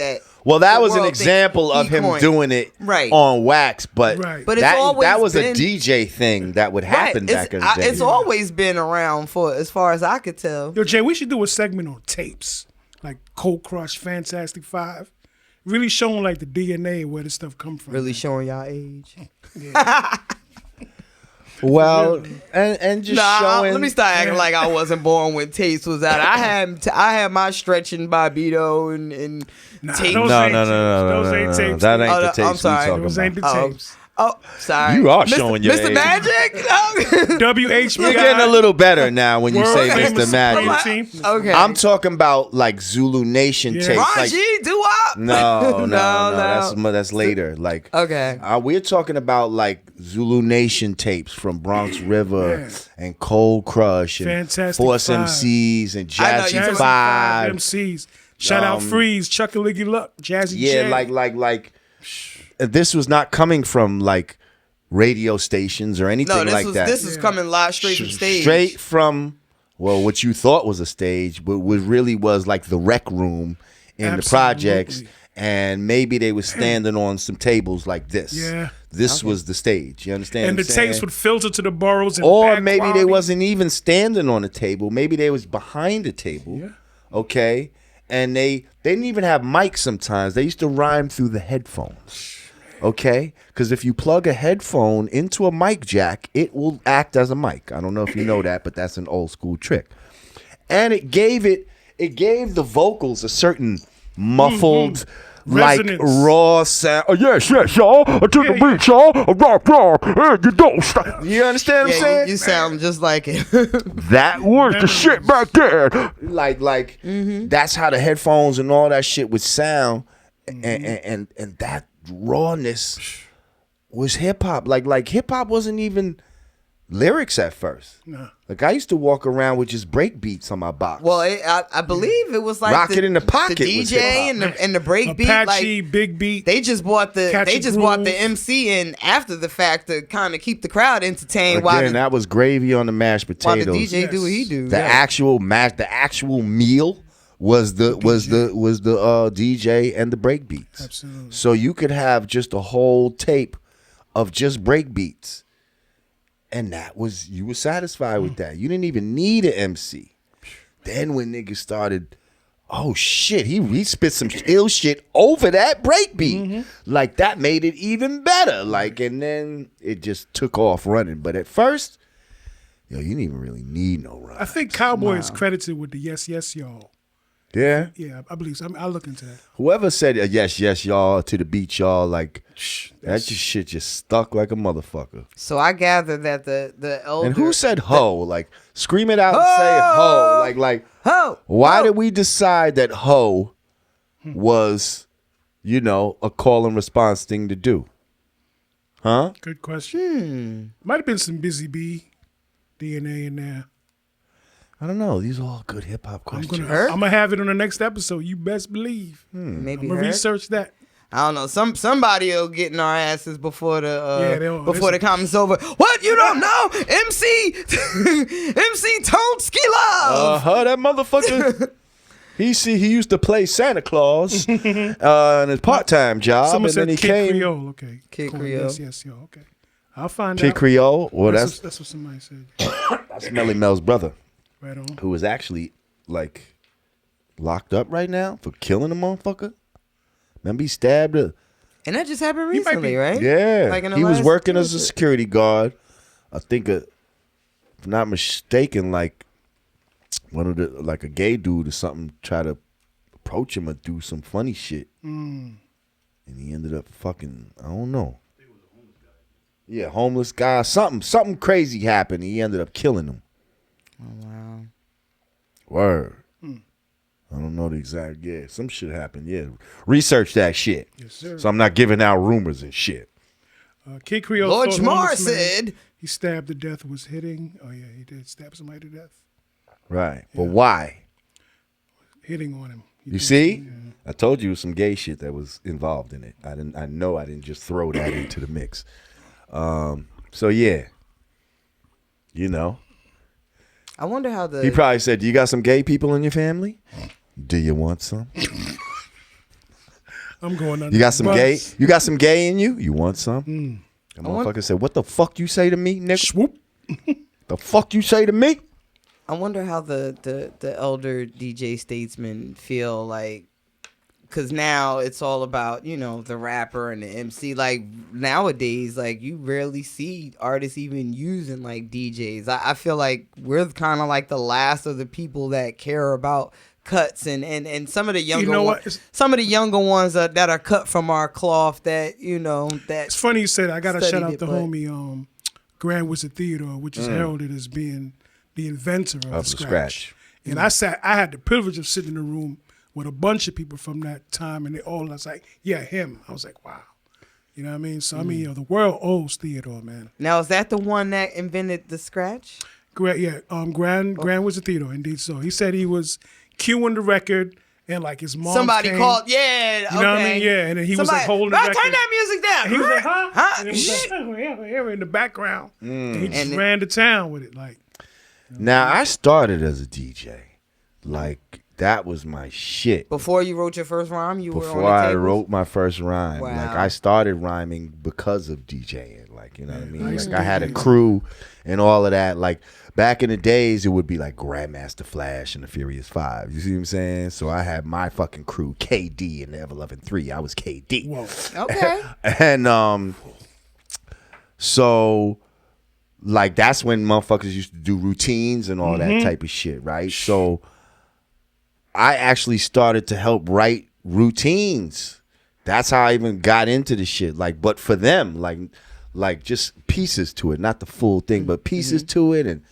Well, that the was an world example think of he him coined. doing it Right. on wax, but Right. But it's that always was been- a DJ thing that would happen Right. back in the day. It's always been around for as far as I could tell. Yo, Jay, we should do a segment on tapes, like Cold Crush, Fantastic Five, really showing like the DNA where this stuff come from. Really showing y'all age. Well, and just showing. Let me start acting like I wasn't born when tapes was out. I had my stretching Bobito and tapes. those No, ain't no, no, no, Those no, ain't no, no. tapes. That ain't Oh, the I'm tapes we sorry. talking Those ain't the about. tapes. Oh, sorry. You are Mr. showing your Mr. age. Magic? WHP. You're getting a little better now when you World say famous Mr. Magic. Supreme Team. Okay. I'm talking about like Zulu Nation Yeah. tapes. Ron Like, G, do-wop? no, No. that's later. Like, Okay. we're talking about like Zulu Nation tapes from Bronx River and Cold Crush and Fantastic Force Five. MCs and I know, Jazzy you talking Five. MCs. Shout out Freeze, Chuck a Liggy Luck, Jazzy Yeah, J. like this was not coming from like radio stations or anything No, that. this is coming live straight from stage. Straight from what you thought was a stage, but what really was like the rec room in the projects, and maybe they were standing on some tables like this. Yeah. This was the stage. You understand? And what the I'm saying? tapes would filter to the boroughs. And Or bad maybe quality. they wasn't even standing on a table. Maybe they was behind the table. Yeah. Okay. And they didn't even have mics sometimes. They used to rhyme through the headphones. Okay? Because if you plug a headphone into a mic jack, it will act as a mic. I don't know if you know that, but that's an old school trick. And it gave the vocals a certain muffled, like Resonance. raw sound. Oh, yes, y'all. To the Yeah, beat, y'all. Rock, and you don't stop. You understand what I'm Yeah, saying? you sound just like it. That was the shit back there. Like that's how the headphones and all that shit would sound, and that rawness was hip hop. Like hip hop wasn't even lyrics at first. No. Like I used to walk around with just break beats on my box. Well, I believe it was like Rock It in the Pocket the was DJ hip-hop. and the break beat. Apache, Like Big Beat. they just bought the Catch a Groove. MC in after the fact to kind of keep the crowd entertained Again, that was gravy on the mashed while the potatoes. DJ do what he do. The actual meal was the DJ and the break beats. Absolutely. So you could have just a whole tape of just break beats, and you were satisfied with that. You didn't even need an MC. Then when niggas started, oh shit, he spit some ill shit over that break beat. Like that made it even better. Like, and then it just took off running. But at first, you didn't even really need no run. I think Cowboy is credited with the Yes, Yes, Y'all. Yeah. Yeah, I believe so. I'll look into that. Whoever said yes, yes, y'all to the beat, y'all, like that just shit just stuck like a motherfucker. So I gather that the elder And who said ho? Like scream it out and say ho. Like ho? why did we decide that ho was, a call and response thing to do? Huh? Good question. Might have been some Busy Bee DNA in there. I don't know. These are all good hip hop I'm questions. gonna have it on the next episode. You best believe. Maybe I'm gonna her? research that. I don't know. Somebody will get in our asses before the they'll- the comments over. What, you don't know? MC Tonski Love. That motherfucker. He used to play Santa Claus in his part-time job, Someone and then said he Kid came. Creole. Okay, Kid cool. Creole. Yes, yo. Okay, I'll find Kid out. Creole. Well, That's what somebody said. that's Melly Mel's brother, Right on. who is actually like locked up right now for killing a motherfucker. Remember, he stabbed her. And that just happened He might recently, be- right? Yeah, Like in the he was last working year or as a so. security guard. I think, if I'm not mistaken, like one of the like a gay dude or something tried to approach him or do some funny shit, and he ended up fucking. I don't know. Yeah, homeless guy. Something crazy happened. He ended up killing him. Oh, wow. Word. I don't know the exact. Yeah, some shit happened. Yeah, research that shit. Yes, sir. So I'm not giving out rumors and shit. Kid Creole. Lord thought Jamar homeless man said. he stabbed to death. Was hitting. Oh yeah, he did stab somebody to death. Right, but why? Hitting on him. He You did. see, Yeah. I told you some gay shit that was involved in it. I didn't just throw that into the mix. So yeah, you know, I wonder how the. he probably said, "Do you got some gay people in your family? Do you want some? I'm going under. You got some the gay? bus. You got some gay in you? You want some?" The motherfucker said, "What the fuck you say to me, nigga? Swoop. The fuck you say to me?" I wonder how the elder DJ statesmen feel like, because now it's all about, you know, the rapper and the MC. Like nowadays, like you rarely see artists even using like DJs. I feel like we're kind of like the last of the people that care about cuts and some of the younger some of the younger ones that are cut from our cloth that, you know, that It's funny you said. I gotta shout studied out it, the but- homie Grand Wizard Theodore, which is heralded as being the inventor of the scratch. And I had the privilege of sitting in a room with a bunch of people from that time, and they all was like, "Yeah, him." I was like, "Wow," you know what I mean? So I mean, you know, the world owes Theodore, man. Now, is that the one that invented the scratch? Grand Wizard Theodore, indeed. So he said he was cueing the record, and like his mom. Somebody came, called, yeah, You know what I mean? Yeah, and then he was like holding the record. Turn that music down. And he was like, huh? Huh? And it was like, oh, yeah, in the background. And he just And ran to town with it. Like, Now I started as a DJ, like that was my shit. Before you wrote your first rhyme, you were on Before the I tables? wrote my first rhyme, Wow. like I started rhyming because of DJing. Like, you know what I mean? used Like to I had a DJ. crew and all of that. Like back in the days, it would be like Grandmaster Flash and the Furious Five. You see what I'm saying? So I had my fucking crew, KD and the Ever Loving 3. I was KD. whoa. Okay. And so like that's when motherfuckers used to do routines and all that type of shit, right? So I actually started to help write routines. That's how I even got into the shit. Like, but for them, like just pieces to it, not the full thing, but pieces to it. And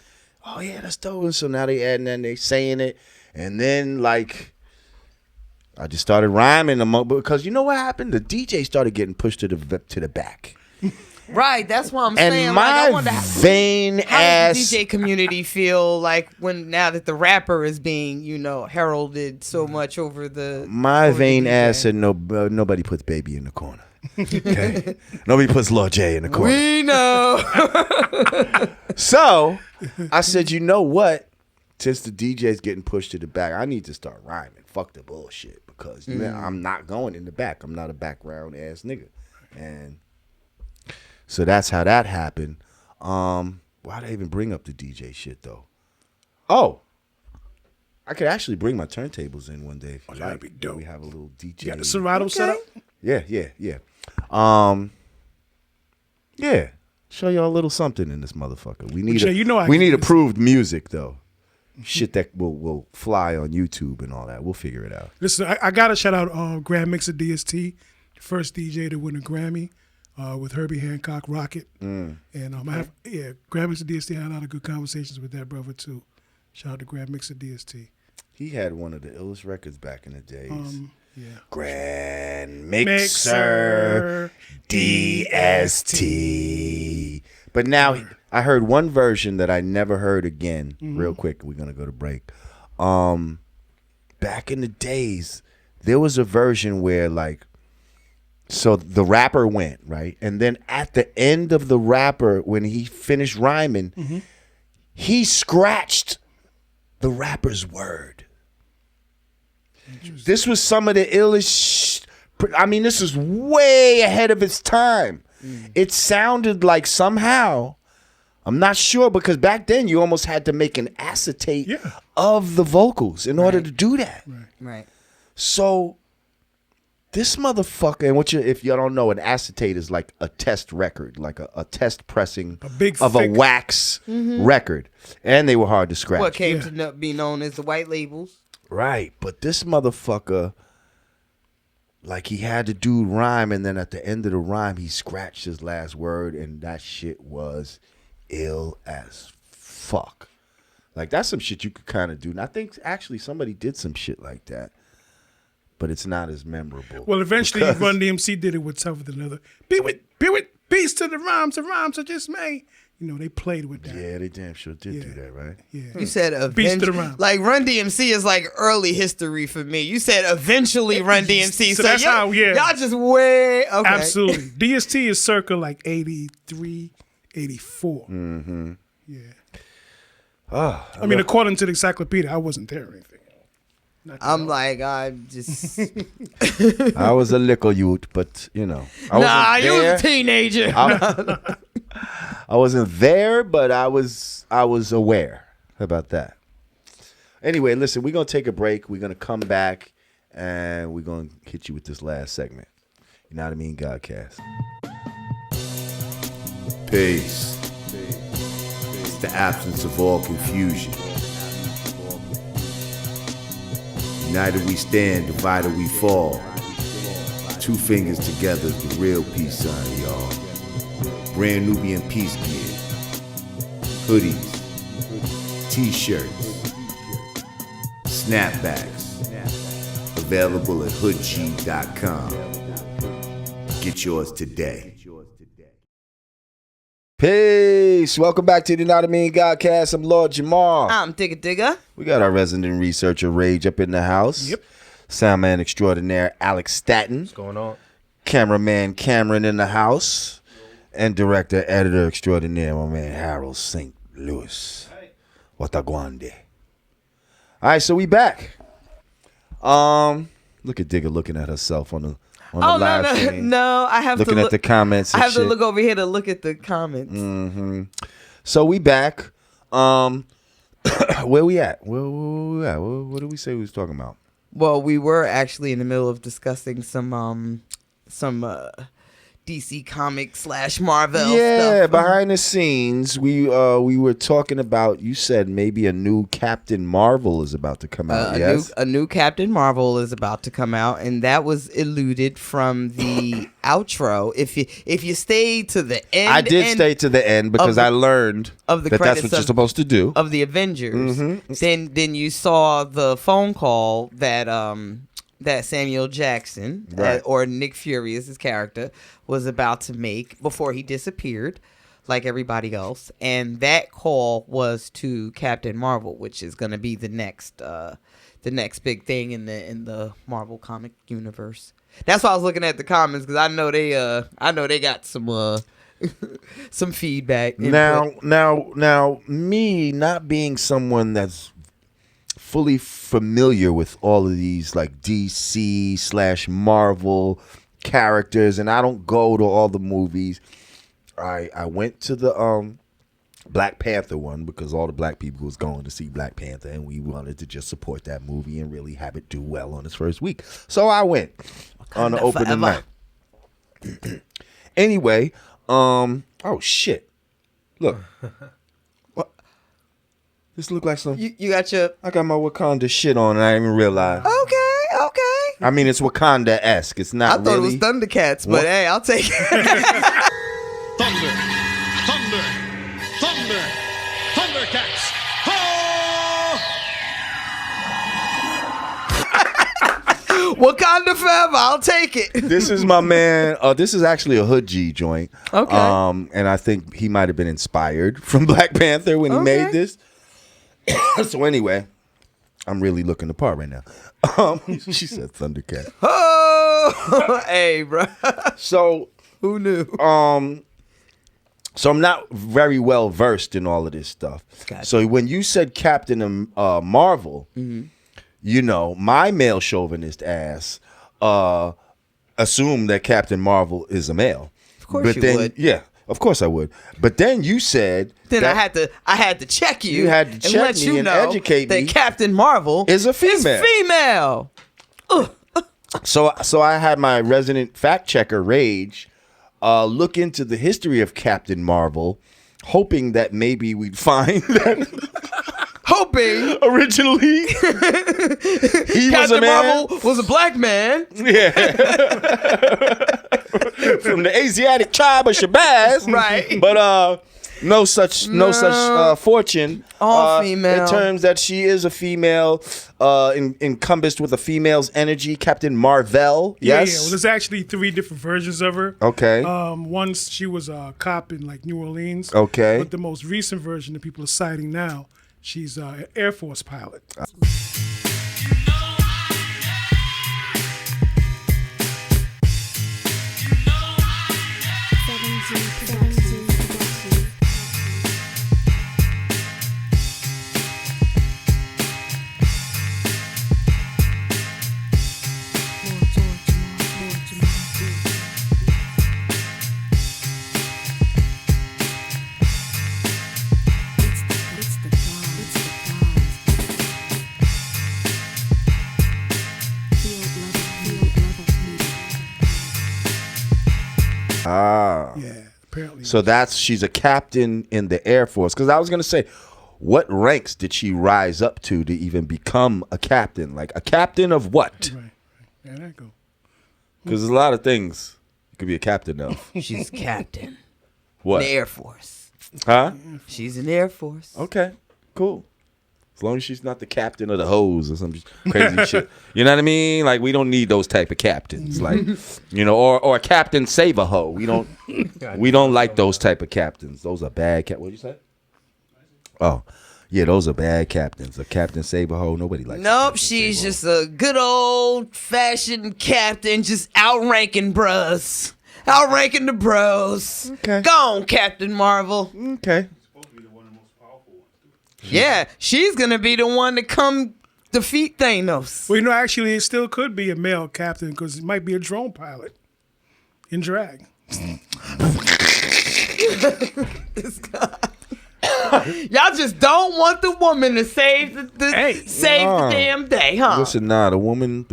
oh yeah, that's dope. And so now they adding that and they saying it, and then like I just started rhyming them because you know what happened? The DJ started getting pushed to the back. Right, that's what I'm And saying. my Like, I wonder vain how ass does the DJ community feel like now that the rapper is being, you know, heralded so much over the My over the vain DJ? ass said nobody puts baby in the corner. Okay, nobody puts Lord J in the corner. We know. So I said, you know what? Since the DJ's getting pushed to the back, I need to start rhyming. Fuck the bullshit because you know, I'm not going in the back. I'm not a background ass nigga, and so that's how that happened. Why'd I even bring up the DJ shit though? Oh, I could actually bring my turntables in one day if you that'd like. be dope. We have a little DJ. You got the Serato set up? Yeah. Yeah. Show y'all a little something in this motherfucker. We need Jay, you know I we can need do this. approved music though. Shit that will fly on YouTube and all that. We'll figure it out. Listen, I got to shout out Grand Mixer DST, the first DJ to win a Grammy with Herbie Hancock, Rocket. And Grand Mixer DST, I had a lot of good conversations with that brother too. Shout out to Grand Mixer DST. He had one of the illest records back in the days. Yeah. Grand Mixer DST. But now I heard one version that I never heard again. Real quick, we're gonna go to break. Back in the days, there was a version where like, so the rapper went, right? And then at the end of the rapper, when he finished rhyming, he scratched the rapper's word. This was some of the illest. I mean, this is way ahead of its time. It sounded like somehow, I'm not sure, because back then you almost had to make an acetate of the vocals in order to do that. Right. So this motherfucker, and if you don't know, an acetate is like a test record, like a test pressing of a wax record. And they were hard to scratch. What came to be known as the white labels. Right. But this motherfucker, like, he had to do rhyme, and then at the end of the rhyme, he scratched his last word, and that shit was ill as fuck. Like, that's some shit you could kind of do. And I think actually somebody did some shit like that, but it's not as memorable. Well, eventually Run DMC did it with Tougher Than Leather. Be with peace to the rhymes are just made. You know, they played with that. Yeah, they damn sure did do that, right? Yeah. You said Beast to the rhyme. like Run DMC is like early history for me. You said eventually Run DMC. So that's how, y'all just way okay. Absolutely. DST is circa like 83, 84. Mm-hmm. Yeah. Oh, I mean, according to the encyclopedia, I wasn't there or anything. I'm just. I was a little youth, but you know. You was a teenager. I wasn't there, but I was aware. How about that? Anyway, listen, we're gonna take a break. We're gonna come back, and we're gonna hit you with this last segment. Yanadameen Godcast. Peace. It's the absence of all confusion. United we stand, divided we fall. Two fingers together is the real peace sign, y'all. Brand Nubian PEACE gear. Hoodies. T-shirts. Snapbacks. Available at hoodg.com. Get yours today. Peace. Welcome back to the Yanadameen Godcast. I'm Lord Jamar. I'm Digga. We got our resident researcher Rage up in the house. Yep. Soundman extraordinaire Alex Staton. What's going on? Cameraman Cameron in the house. And director, editor extraordinaire, my man Harold St. Louis. Wataguande. All right, so we back. Look at Digga looking at herself on the live stream. No, I have looking to at the comments. I have shit. to look over here to look at the comments. Mm-hmm. So we back. Where we at? Where we at? What did we say we was talking about? Well, we were actually in the middle of discussing some DC Comics / Marvel stuff. Yeah, behind the scenes, we were talking about. You said maybe a new Captain Marvel is about to come out. Yes, a new Captain Marvel is about to come out, and that was eluded from the outro. If you stay to the end, I did stay to the end because I learned of the that that's what you're supposed to do of the Avengers. Mm-hmm. Then you saw the phone call that Samuel Jackson or Nick Fury as his character was about to make before he disappeared like everybody else, and that call was to Captain Marvel, which is going to be the next big thing in the Marvel comic universe. That's why I was looking at the comments, because I know they got some some feedback. Now me not being someone that's fully familiar with all of these like DC / Marvel characters, and I don't go to all the movies. I went to the Black Panther one because all the black people was going to see Black Panther, and we wanted to just support that movie and really have it do well on its first week. So I went on the opening night. Anyway, oh shit! Look. This look like some. You got your. I got my Wakanda shit on, and I didn't even realize. Okay. I mean, it's Wakanda-esque. It's not. I thought really. It was Thundercats, but hey, I'll take it. Thundercats. Wakanda forever. I'll take it. This is my man. This is actually a Hood G joint. Okay. And I think he might have been inspired from Black Panther when he made this. So anyway, I'm really looking the part right now. She said Thundercat. Oh, hey, bro. So who knew? So I'm not very well versed in all of this stuff. Gotcha. So when you said Captain Marvel, my male chauvinist ass assumed that Captain Marvel is a male. Of course you would. Yeah, of course I would. But then you said then I had to check you. You had to check and let me you and know educate me that Captain Marvel is a female. Is female. So I had my resident fact checker Rage look into the history of Captain Marvel, hoping that maybe we'd find that. Hoping originally he was a man. Marvel was a black man. Yeah. From the Asiatic tribe of Shabazz. Right. But no such fortune. All female. In terms that she is a female, encompassed with a female's energy, Captain Marvel. Yes. Yeah. Well, there's actually 3 different versions of her. Okay. Once she was a cop in like New Orleans. Okay. But the most recent version that people are citing now, she's an Air Force pilot. Yeah, apparently. So she's a captain in the Air Force. Because I was going to say, what ranks did she rise up to even become a captain? Like a captain of what? Right. Yeah, there you go. Because there's a lot of things you could be a captain of. She's captain. What? In the Air Force. Huh? She's in the Air Force. Okay, cool. As long as she's not the captain of the hose or some crazy shit. You know what I mean? Like, we don't need those type of captains. Like, or a captain save a hoe. We don't like those type of captains. Those are bad What'd you say? Oh, yeah, those are bad captains. A captain save a hoe. Nobody likes Nope, she's just a good old fashioned captain, just outranking bros. Outranking the bros. Okay. Go on, Captain Marvel. Okay. Yeah, she's gonna be the one to come defeat Thanos. Well, actually, it still could be a male captain because it might be a drone pilot in drag. This guy. Y'all just don't want the woman to save the damn day, huh? Listen, the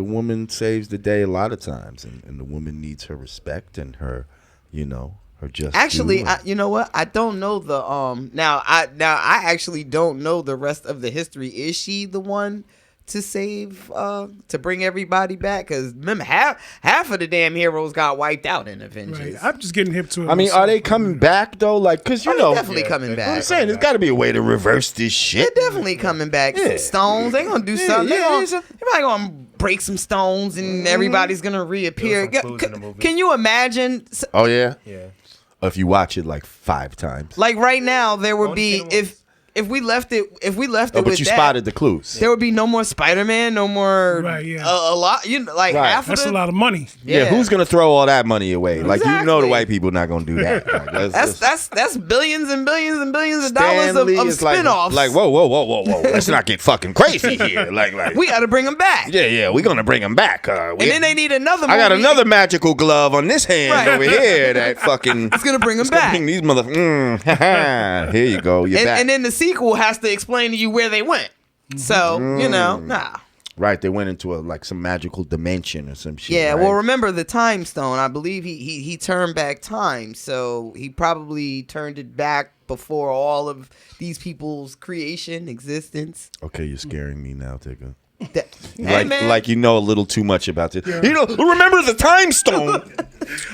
woman saves the day a lot of times, and the woman needs her respect and her, her just. Actually, you know what? I don't know the Now I actually don't know the rest of the history. Is she the one to save to bring everybody back? Because remember, half of the damn heroes got wiped out in Avengers. Right. I'm just getting hip to it. I mean, are they coming back though? Like, because definitely coming back. I'm saying there's got to be a way to reverse this shit. They're definitely coming back. Some stones. They gonna do something. Everybody gonna break some stones, and everybody's gonna reappear. Can you imagine? Oh yeah. Yeah. If you watch it like 5 times. Like right now, there would be if we left it but with you that, spotted the clues. there would be no more Spider-Man, no more a lot. Right. Half That's of a lot of money. Yeah, who's gonna throw all that money away? Like Exactly. the white people not gonna do that. Like, that's billions and billions and billions of dollars of spinoffs. Like whoa. Let's not get fucking crazy here. Like we got to bring them back. Yeah, we're gonna bring them back. And then they need another. I got movie. another magical glove on this hand over here that fucking. It's gonna bring them back. Bring these here you go. You're back. And then the sequel has to explain to you where they went. So nah. Right, they went into some magical dimension or some shit. Yeah, right? well, remember the time stone. I believe he turned back time, so he probably turned it back before all of these people's creation, existence. Okay, you're scaring me now, Tigger. Man. You know a little too much about this. Yeah. Remember the time stone.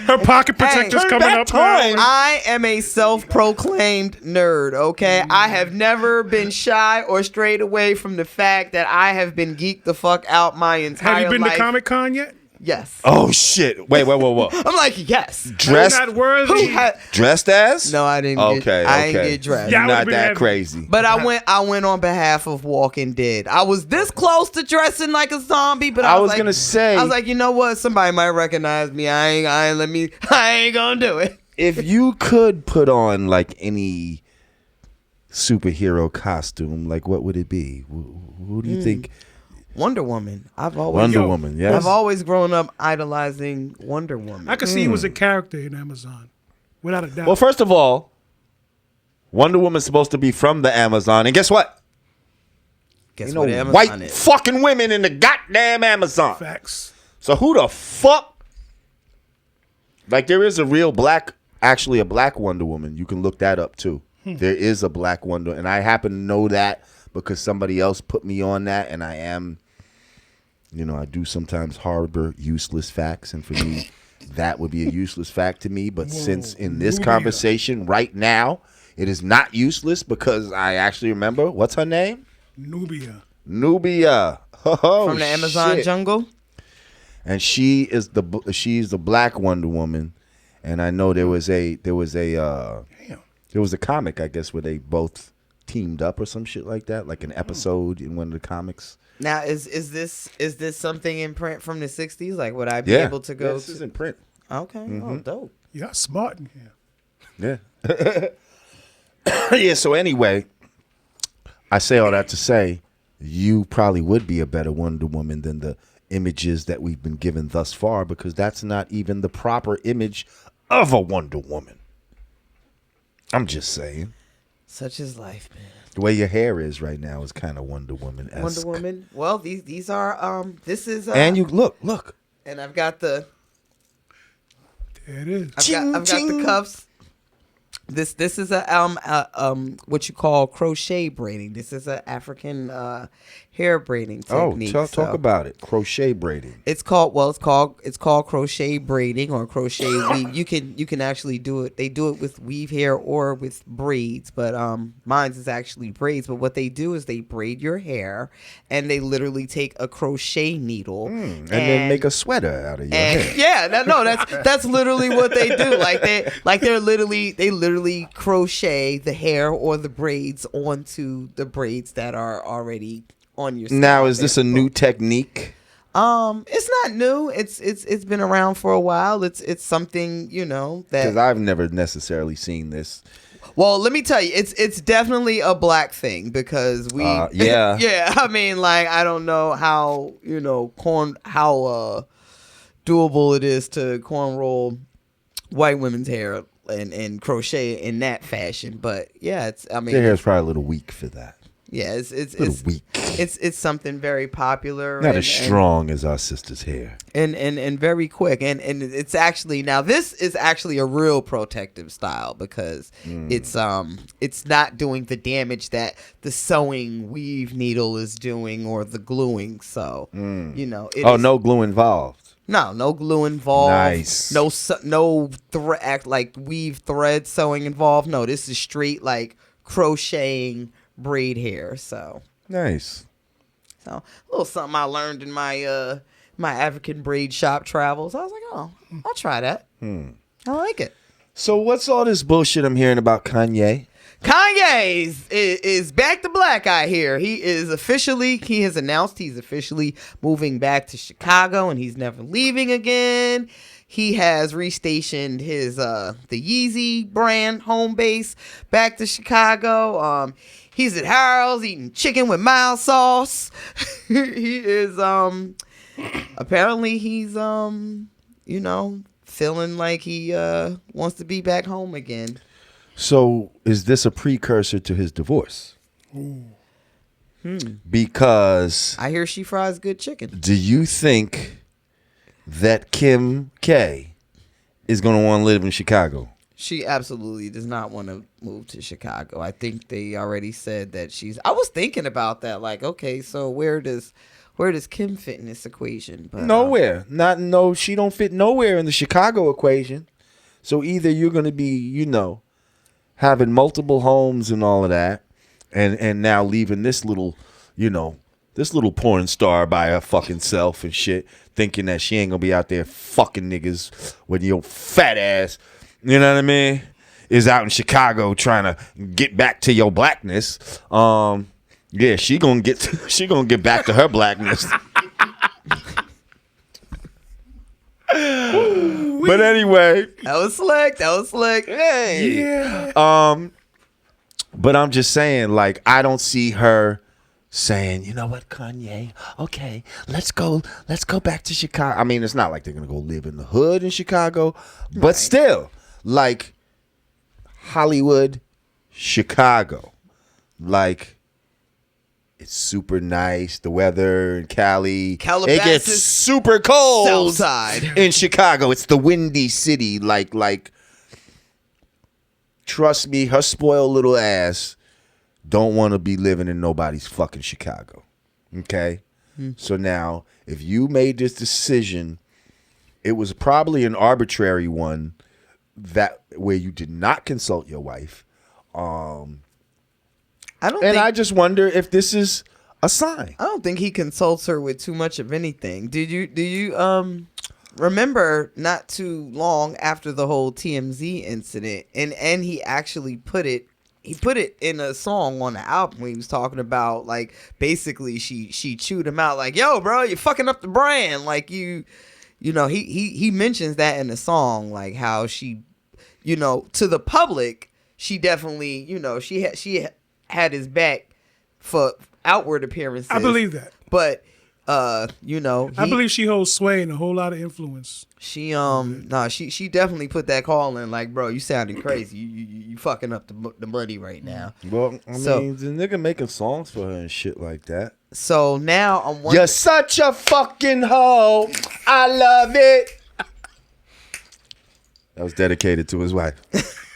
Her pocket protector's coming up. Time. I am a self-proclaimed nerd, okay? I have never been shy or strayed away from the fact that I have been geeked the fuck out my entire life. Have you been to Comic-Con yet? Yes. Oh, shit. Wait. I'm like, yes. Dressed? Not worthy. Dressed as? No, I didn't. I didn't get dressed. Yeah, not that crazy. But I went on behalf of Walking Dead. I was this close to dressing like a zombie, but I was gonna say, I was like, you know what? Somebody might recognize me. I ain't gonna do it. If you could put on like any superhero costume, like what would it be? Who do you think? Wonder Woman. Wonder Woman, yes. I've always grown up idolizing Wonder Woman. I could see he was a character in Amazon, without a doubt. Well, first of all, Wonder Woman's supposed to be from the Amazon, and guess what? Guess You what know, Amazon white is. fucking women in the goddamn Amazon. Facts. So who the fuck? Like, there is a real black, actually a black Wonder Woman. You can look that up too. There is a black Wonder, and I happen to know that because somebody else put me on that, and I am, I do sometimes harbor useless facts, and for me, that would be a useless fact to me. But since in this conversation right now, it is not useless because I actually remember, what's her name? Nubia. Oh, From the Amazon shit. jungle. And she's the black Wonder Woman, and I know there was a comic, I guess, where they both teamed up or some shit like that, like an episode in one of the comics. Now, is this something in print from the 60s? Like, would I be able to go? This is in print. Okay, oh, dope. Yeah, smart in here. Yeah. Yeah. So anyway, I say all that to say, you probably would be a better Wonder Woman than the images that we've been given thus far, because that's not even the proper image of a Wonder Woman. I'm just saying. Such is life, man. The way your hair is right now is kind of Wonder Woman-esque. Wonder Woman. Well, these are this is And you look. and I've got the There it is. I've got the cuffs. This is a what you call crochet braiding. This is an African hair braiding technique. Talk about it. Crochet braiding. It's called crochet braiding or crochet weave. You can actually do it. They do it with weave hair or with braids, but mine's is actually braids. But what they do is they braid your hair, and they literally take a crochet needle and then make a sweater out of your hair. Yeah, that's literally what they do. They literally crochet the hair or the braids onto the braids that are already on your scalp. Now, is this a new technique? It's not new. It's been around for a while. It's something, that Because I've never necessarily seen this. Well, let me tell you, it's definitely a black thing because we yeah. yeah, I mean, like, I don't know how, how doable it is to cornroll white women's hair and crochet in that fashion, but yeah, Their hair's probably a little weak for that. Yeah, it's weak. It's something very popular. Not as strong as our sister's hair. And very quick. And it's actually, now this is actually a real protective style because it's not doing the damage that the sewing weave needle is doing or the gluing. So, no glue involved. No glue involved. Nice. No weave thread sewing involved. No, this is straight like crocheting braid hair. So nice. So a little something I learned in my my African braid shop travels. I was like, oh, I'll try that. I like it. So what's all this bullshit I'm hearing about Kanye? Kanye is back to black, I hear. He has announced he's officially moving back to Chicago and he's never leaving again. He has restationed his the Yeezy brand home base back to Chicago. He's at Harold's eating chicken with mild sauce. He is apparently he's feeling like he wants to be back home again. So is this a precursor to his divorce? Because I hear she fries good chicken. do you think that Kim K is going to want to live in Chicago? She absolutely does not want to move to Chicago. I think they already said that I was thinking about that. Like, okay, so where does Kim fit in this equation? But Nowhere. She don't fit nowhere in the Chicago equation. So either you're going to be, having multiple homes and all of that, and now leaving this little porn star by her fucking self and shit, thinking that she ain't gonna be out there fucking niggas with your fat ass, you know what I mean, is out in Chicago trying to get back to your blackness. Yeah, she gonna get back to her blackness. But anyway, that was slick. Hey. Yeah. But I'm just saying, like, I don't see her saying, you know what, Kanye, okay, let's go back to Chicago. I mean, it's not like they're gonna go live in the hood in Chicago, but still, like Hollywood, Chicago, like it's super nice. The weather in Cali, Calabasas, it gets super cold. Southside In Chicago, it's the windy city. Like, trust me, her spoiled little ass don't want to be living in nobody's fucking Chicago. Okay? So now, if you made this decision, it was probably an arbitrary one that where you did not consult your wife. I just wonder if this is a sign. I don't think he consults her with too much of anything. Do you remember not too long after the whole TMZ incident, and he actually put it in a song on the album when he was talking about, like, basically she chewed him out like, yo, bro, you're fucking up the brand. Like, you know, he mentions that in the song, like how she, you know, to the public, she definitely, you know, she had his back for outward appearances. I believe that. But you know, I believe she holds sway and a whole lot of influence. She she definitely put that call in, like, bro, you sounding crazy. You fucking up the money right now. Well, I mean, the nigga making songs for her and shit like that. So now I'm wondering, you're such a fucking hoe. I love it. That was dedicated to his wife.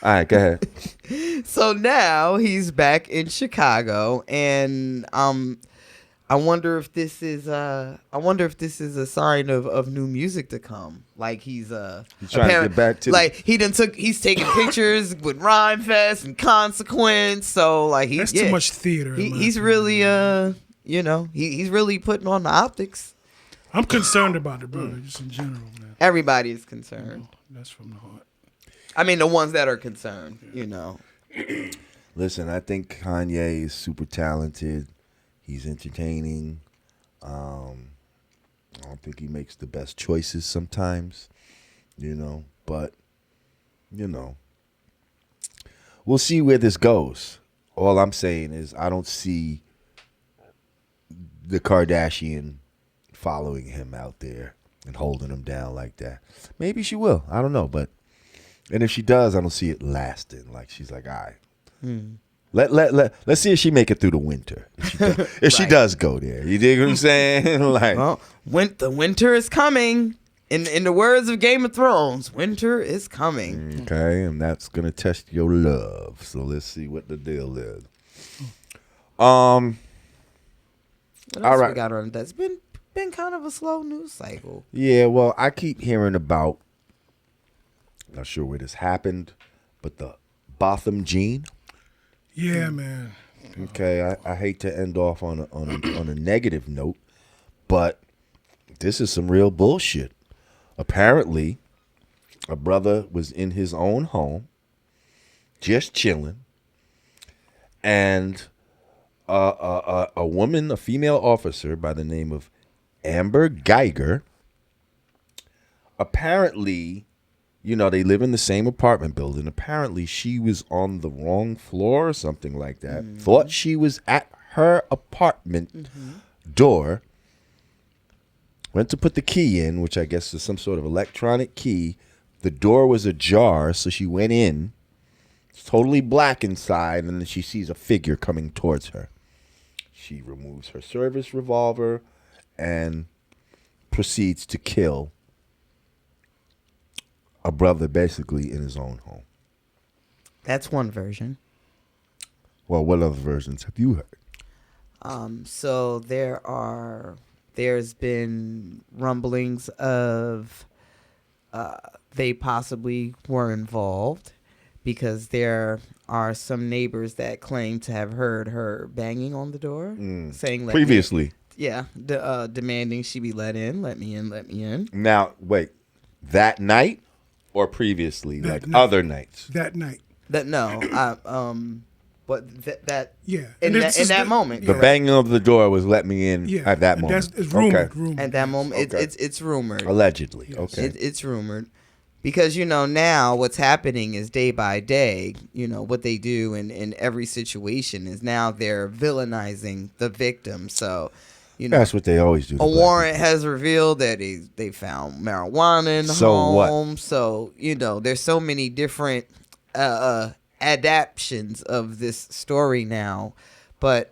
All right, go ahead. So now he's back in Chicago, and I wonder if this is a sign of new music to come. Like he's trying to get back to he's taking pictures with Rhyme Fest and Consequence. So like that's too much theater. He's really you know, he's really putting on the optics. I'm concerned about it, brother, just in general, man. Everybody is concerned. That's from the heart. I mean, the ones that are concerned, you know. Listen, I think Kanye is super talented. He's entertaining. I don't think he makes the best choices sometimes, you know. But, you know, we'll see where this goes. All I'm saying is I don't see the Kardashian following him out there and holding him down like that. Maybe she will. I don't know. And if she does, I don't see it lasting. Like, she's like, all right. Let's see if she make it through the winter. If she does go there, you dig what I'm saying? Like, well, the winter is coming. In the words of Game of Thrones, winter is coming. Okay, and that's gonna test your love. So let's see what the deal is. What else all right, we got on that's been kind of a slow news cycle. Yeah, well, I keep hearing about. Not sure where this happened, but the Botham Jean. Yeah, man. Okay, I hate to end off on a negative note, but this is some real bullshit. Apparently, a brother was in his own home, just chilling, and a woman, a female officer by the name of Amber Guyger, apparently, you know, they live in the same apartment building. Apparently, she was on the wrong floor or something like that. Mm-hmm. Thought she was at her apartment door. Went to put the key in, which I guess is some sort of electronic key. The door was ajar, so she went in. It's totally black inside, and then she sees a figure coming towards her. She removes her service revolver and proceeds to kill a brother basically in his own home. That's one version. Well, what other versions have you heard? So there's been rumblings of they possibly were involved because there are some neighbors that claim to have heard her banging on the door, saying previously. Demanding she be let in, let me in. Now, wait, that night or previously, that like night. Other nights? That night. But that yeah. in that moment, the banging of the door was let me in at that moment. It's rumored. At that moment, it's rumored. Allegedly, okay. It's rumored, Because, now what's happening is day by day, what they do in every situation is now they're villainizing the victim. So, that's what they always do. A warrant has revealed that they found marijuana in the home. What? So, there's so many different adaptions of this story now. But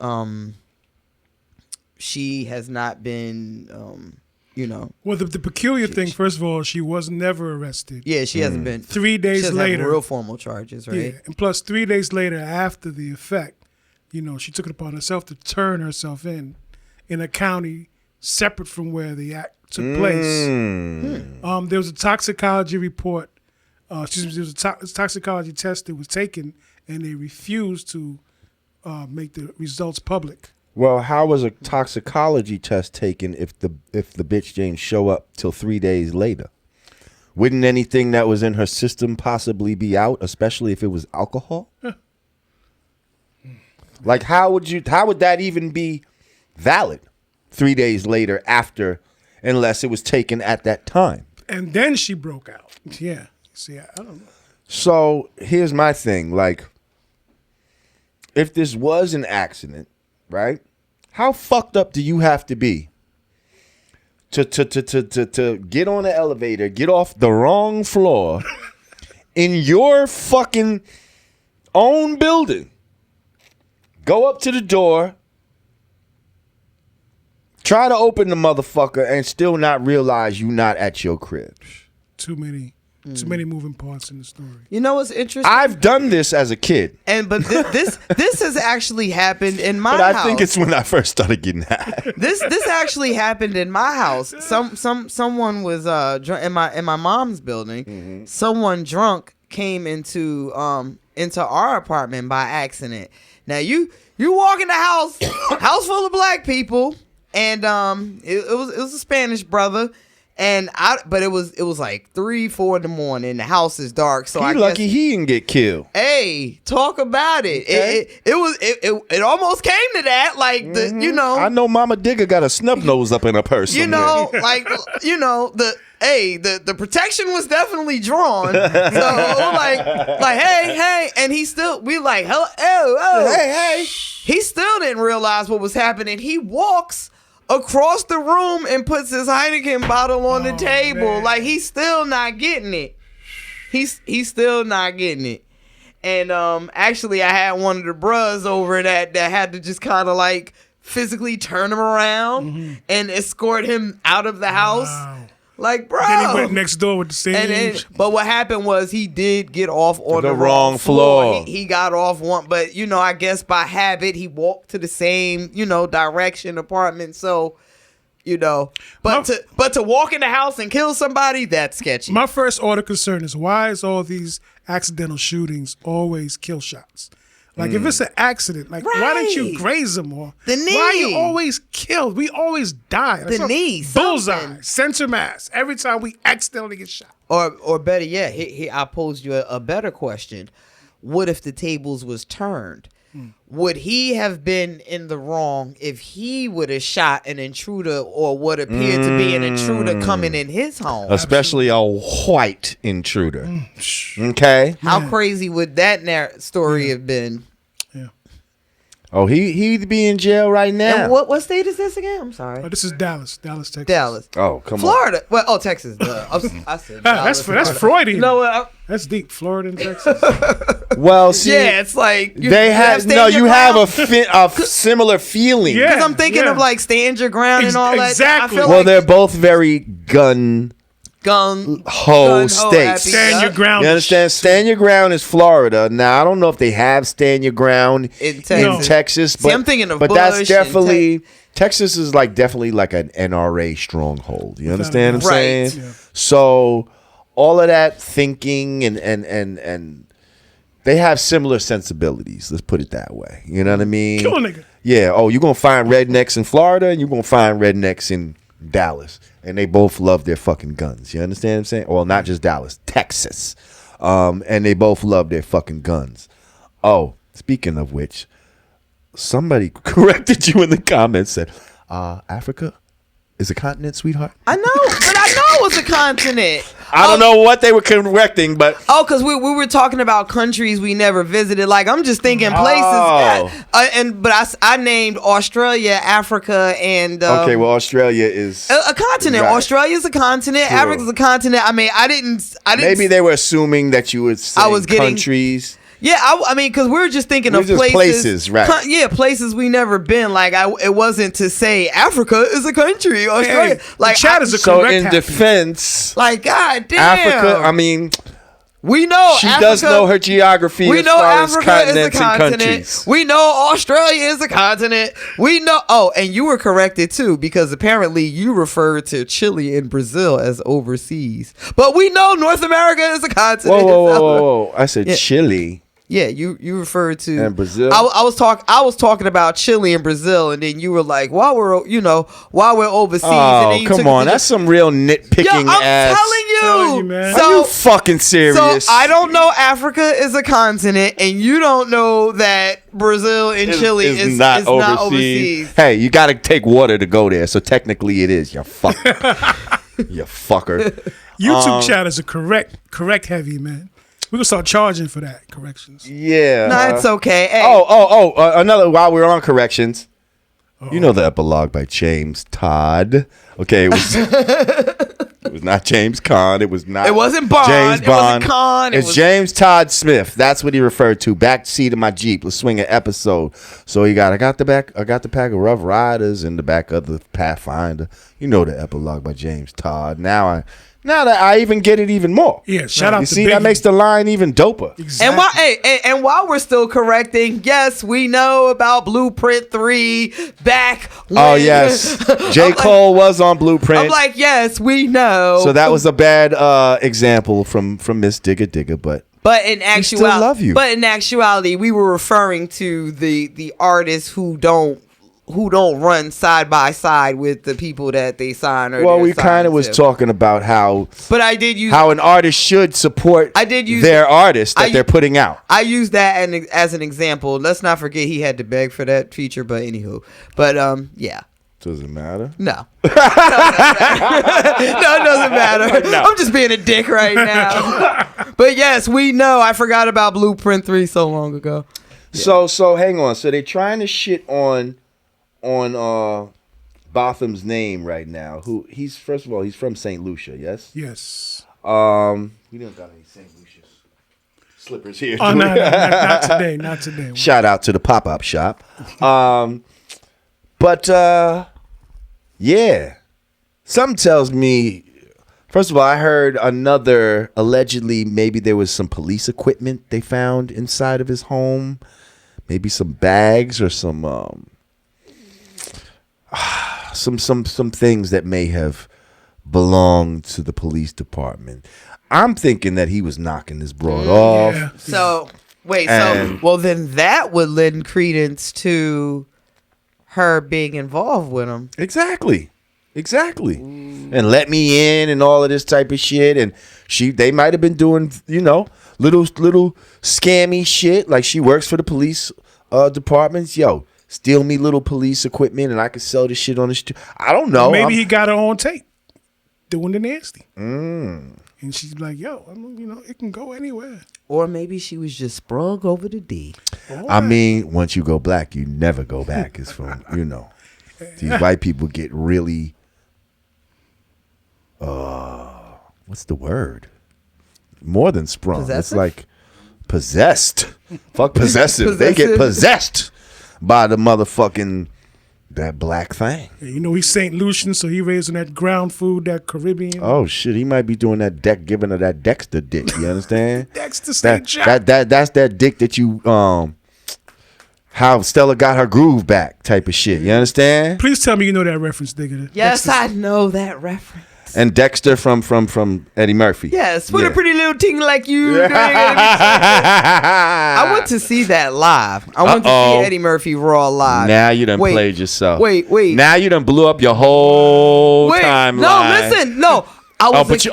she has not been... Well, the peculiar thing, first of all, she was never arrested. Yeah, she hasn't been. 3 days she doesn't later, have real formal charges, right? Yeah, and plus 3 days later, after the effect, she took it upon herself to turn herself in a county separate from where the act took place. There was a toxicology report. There was a toxicology test that was taken, and they refused to make the results public. Well, how was a toxicology test taken if the bitch didn't show up till 3 days later? Wouldn't anything that was in her system possibly be out, especially if it was alcohol? Like, how would that even be valid 3 days later after, unless it was taken at that time? And then she broke out. Yeah. See, I don't know. So here's my thing. Like, if this was an accident, right? How fucked up do you have to be to get on the elevator, get off the wrong floor in your fucking own building, go up to the door, try to open the motherfucker, and still not realize you not at your crib? Too many moving parts in the story. You know what's interesting? I've done this as a kid. But this has actually happened in my house. But I think it's when I first started getting high. This actually happened in my house. Someone was drunk in my mom's building. Mm-hmm. Someone drunk came into our apartment by accident. Now you walk in the house full of black people, and it was a Spanish brother. But it was like 3-4 in the morning. The house is dark, so I lucky he didn't get killed. Hey, talk about it. Okay. It almost came to that. Like I know Mama Digger got a snub nose up in her purse. The protection was definitely drawn. So like hey, and he still hey. He still didn't realize what was happening. He walks across the room and puts his Heineken bottle on the table. Man. Like, he's still not getting it. He's still not getting it. And actually, I had one of the bros over that had to just kind of like physically turn him around and escort him out of the house. Wow. Like, bro. Then he went next door with the same. But what happened was he did get off on the wrong floor. He got off one, but I guess by habit he walked to the same direction apartment. So, but to walk in the house and kill somebody, that's sketchy. My first order concern is, why is all these accidental shootings always kill shots? Like, if it's an accident, like, why didn't you graze them? Or the knee. Why are you always killed? We always die. The knee. Bullseye. Censor mass. Every time we accidentally get shot. Or better yet, I posed you a better question. What if the tables was turned? Would he have been in the wrong if he would have shot an intruder or what appeared to be an intruder coming in his home? Especially a white intruder. Okay? How crazy would that story have been? Yeah. Oh, he'd be in jail right now. And what state is this again? I'm sorry. Oh, this is Dallas, Texas. Dallas. Oh, come Florida. On. Well, Texas. I said Dallas, that's Freudian. No, that's deep. Florida and Texas. Well, see, yeah, it's like you have a similar feeling. Because I'm thinking of like stand your ground and all that. Exactly. Well, they're both very gun ho states. Stand your ground. You understand? Stand your ground is Florida. Now, I don't know if they have stand your ground in Texas, but, I'm thinking of but Bush that's definitely Texas is definitely like an NRA stronghold. You understand what I'm saying? Yeah. So all of that thinking and they have similar sensibilities. Let's put it that way. You know what I mean? Kill a nigga. Yeah. Oh, you're gonna find rednecks in Florida and you're gonna find rednecks in Dallas. And they both love their fucking guns. You understand what I'm saying? Well, not just Dallas, Texas. And they both love their fucking guns. Oh, speaking of which, somebody corrected you in the comments, said, Africa? is a continent, sweetheart? I know, but I know it's a continent. I don't know what they were correcting, but because we were talking about countries we never visited. Like I'm just thinking places. But I named Australia, Africa, and okay. Well, Australia is a continent. Right. Australia is a continent. True. Africa's a continent. I mean, I didn't. Maybe they were assuming that you would say countries. Yeah, I mean, because we were just thinking of places, right? Places we never been. Like, it wasn't to say Africa is a country. Australia, like, Chad is a so correct in defense, like, God damn, Africa. I mean, we know she Africa, does know her geography. We as know far Africa as continents is a continent. And countries. We know Australia is a continent. We know. Oh, and you were corrected too, because apparently you referred to Chile and Brazil as overseas. But we know North America is a continent. Whoa! I said Chile. Yeah, you referred to and Brazil. I was talking about Chile and Brazil, and then you were like, while we're overseas. Oh, and then you come on, that's some real nitpicking. I'm telling you, man. So, are you fucking serious? So I don't know Africa is a continent, and you don't know that Brazil and Chile is not overseas. Hey, you got to take water to go there, so technically it is. You fuck, you fucker. YouTube chat is a correct heavy, man. We're going to start charging for that, corrections. Yeah. No, it's okay. Hey. Another, while we're on corrections, you know the epilogue by James Todd. Okay, it was not James Caan. It wasn't Bond. James Bond. It wasn't Caan. It's James Todd Smith. That's what he referred to. Back seat of my Jeep. Let's swing an episode. So I got the pack of Rough Riders in the back of the Pathfinder. You know the epilogue by James Todd. Now that I even get it even more. Yeah, shout out to You see, Biggie. that makes the line even doper. Exactly. And while we're still correcting, yes, we know about Blueprint 3 back when. Oh, yes. J. Cole was on Blueprint. I'm like, yes, we know. So that was a bad example from Miss Digga, but in actuality, still love you. But in actuality, we were referring to the artists who don't run side by side with the people that they sign. Well, we kind of was talking about how. But I did use how an artist should support. Their artist that they're putting out. I used that as an example. Let's not forget he had to beg for that feature. But anywho, yeah. Does it matter? No. No, it doesn't matter. No. I'm just being a dick right now. But yes, we know. I forgot about Blueprint 3 so long ago. Yeah. So hang on. So they're trying to shit on Botham's name right now. Who he's from St. Lucia, yes? Yes. We don't got any St. Lucia slippers here. Oh, no, not today. Not today. Shout out to the pop-up shop. Yeah. Something tells me, first of all, I heard allegedly, maybe there was some police equipment they found inside of his home. Maybe some bags or some things that may have belonged to the police department. I'm thinking that he was knocking this broad off. Yeah. So then that would lend credence to her being involved with him. Exactly. And let me in and all of this type of shit. And they might have been doing, little scammy shit. Like she works for the police departments. Yo, steal me little police equipment and I could sell this shit on the street. I don't know. Maybe he got her on tape doing the nasty. And she's like, yo, it can go anywhere. Or maybe she was just sprung over the D. I mean, once you go black, you never go back. It's from, these white people get really, what's the word? More than sprung. Possessive? It's like possessed. Fuck possessive. They get possessed by the motherfucking, that black thing. Yeah, he's St. Lucian, so he raised on that ground food, that Caribbean. Oh shit, he might be doing that giving her that Dexter dick. You understand? Dexter St. That's that dick that you how Stella got her groove back type of shit. You understand? Please tell me you know that reference, nigga. Yes, I know that reference. And Dexter from Eddie Murphy. Yes, with a pretty little ting like you. I want to see that live. I want to see Eddie Murphy raw live. Now you done played yourself. Wait. Now you done blew up your whole timeline. No, listen. No, I was you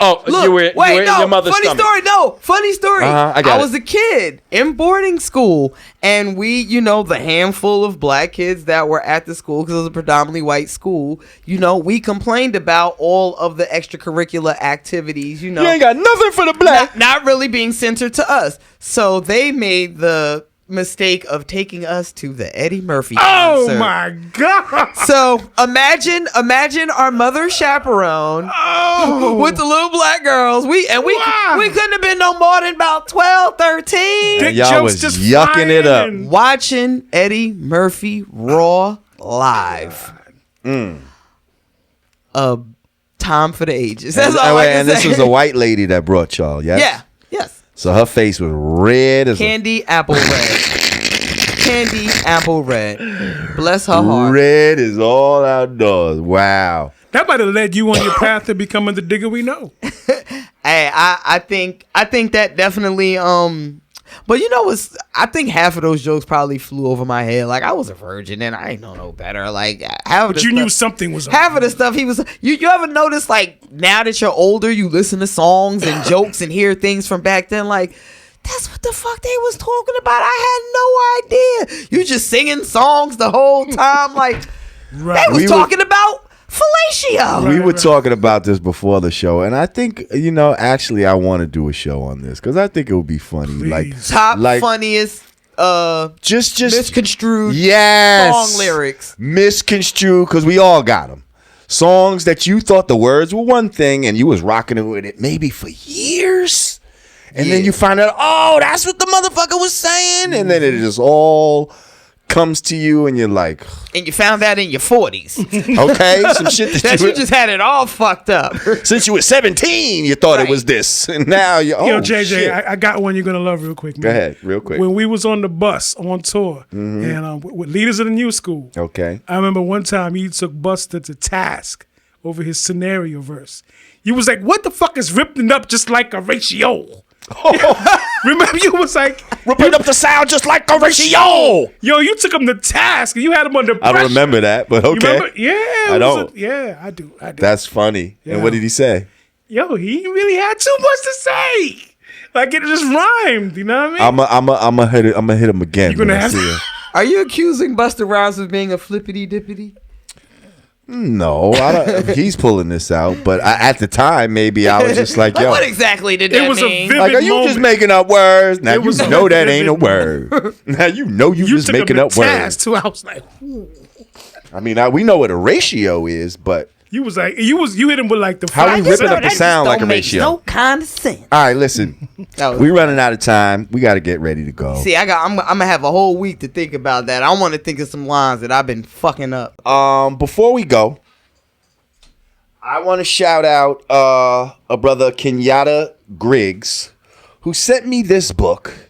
were in your mother's stomach. Funny story. I was a kid in boarding school, and we, the handful of black kids that were at the school, because it was a predominantly white school, we complained about all of the extracurricular activities, You ain't got nothing for the black. Not really being centered to us. So they made the mistake of taking us to the Eddie Murphy concert. Oh my God. So imagine our mother chaperone with the little black girls. We couldn't have been no more than about 12, 13. And y'all was just yucking it up. Watching Eddie Murphy Raw live. A time for the ages. That's all I can say. This was a white lady that brought y'all, yes? Yeah. Yes. So her face was red as candy apple red. Candy apple red. Bless her heart. Red is all outdoors. Wow. That might have led you on your path to becoming the digger we know. Hey, I think that definitely but I think half of those jokes probably flew over my head. Like, I was a virgin and I ain't know no better. Like, but you knew something was up. Half of the stuff he was. You ever notice, like, now that you're older, you listen to songs and jokes and hear things from back then, like, that's what the fuck they was talking about. I had no idea. You just singing songs the whole time, like they was talking about fellatio. We were talking about this before the show, and I think actually I want to do a show on this because I think it would be funny. Please. Like funniest just misconstrued song lyrics. Misconstrued, because we all got them. Songs that you thought the words were one thing and you was rocking it with it maybe for years. And then you find out, that's what the motherfucker was saying. And then it just all comes to you and you're like. And you found that in your 40s. Okay, some shit that you just had it all fucked up. Since you were 17, you thought it was this. And now you're, JJ, shit. I got one you're going to love real quick, man. Go ahead, real quick. When we was on the bus on tour and with leaders of the new school. Okay. I remember one time you took Buster to task over his scenario verse. You was like, what the fuck is ripping up just like a ratio? Remember, you was like ripping up the sound just like a ratio. Yo, you took him to task and you had him under pressure. I don't remember that, but okay. Yeah, I don't. I do. That's funny. Yeah. And what did he say? Yo, he really had too much to say. Like, it just rhymed. You know what I mean? I'm gonna hit him again. You're gonna have. Are you accusing Busta Rhymes of being a flippity dippity? No, I don't. He's pulling this out, but at the time, maybe I was just like, "Yo, what exactly did that mean?" Like, are you just making up words? Now you know that ain't a word. Now you know you just making up words. Too, I was like, I mean, we know what a ratio is, but you was like, you hit him with like the how we ripping up the sound like a ratio. No kind of sense. All right, listen, we running out of time. We got to get ready to go. See, I'm gonna have a whole week to think about that. I want to think of some lines that I've been fucking up. Before we go, I want to shout out a brother, Kenyatta Griggs, who sent me this book,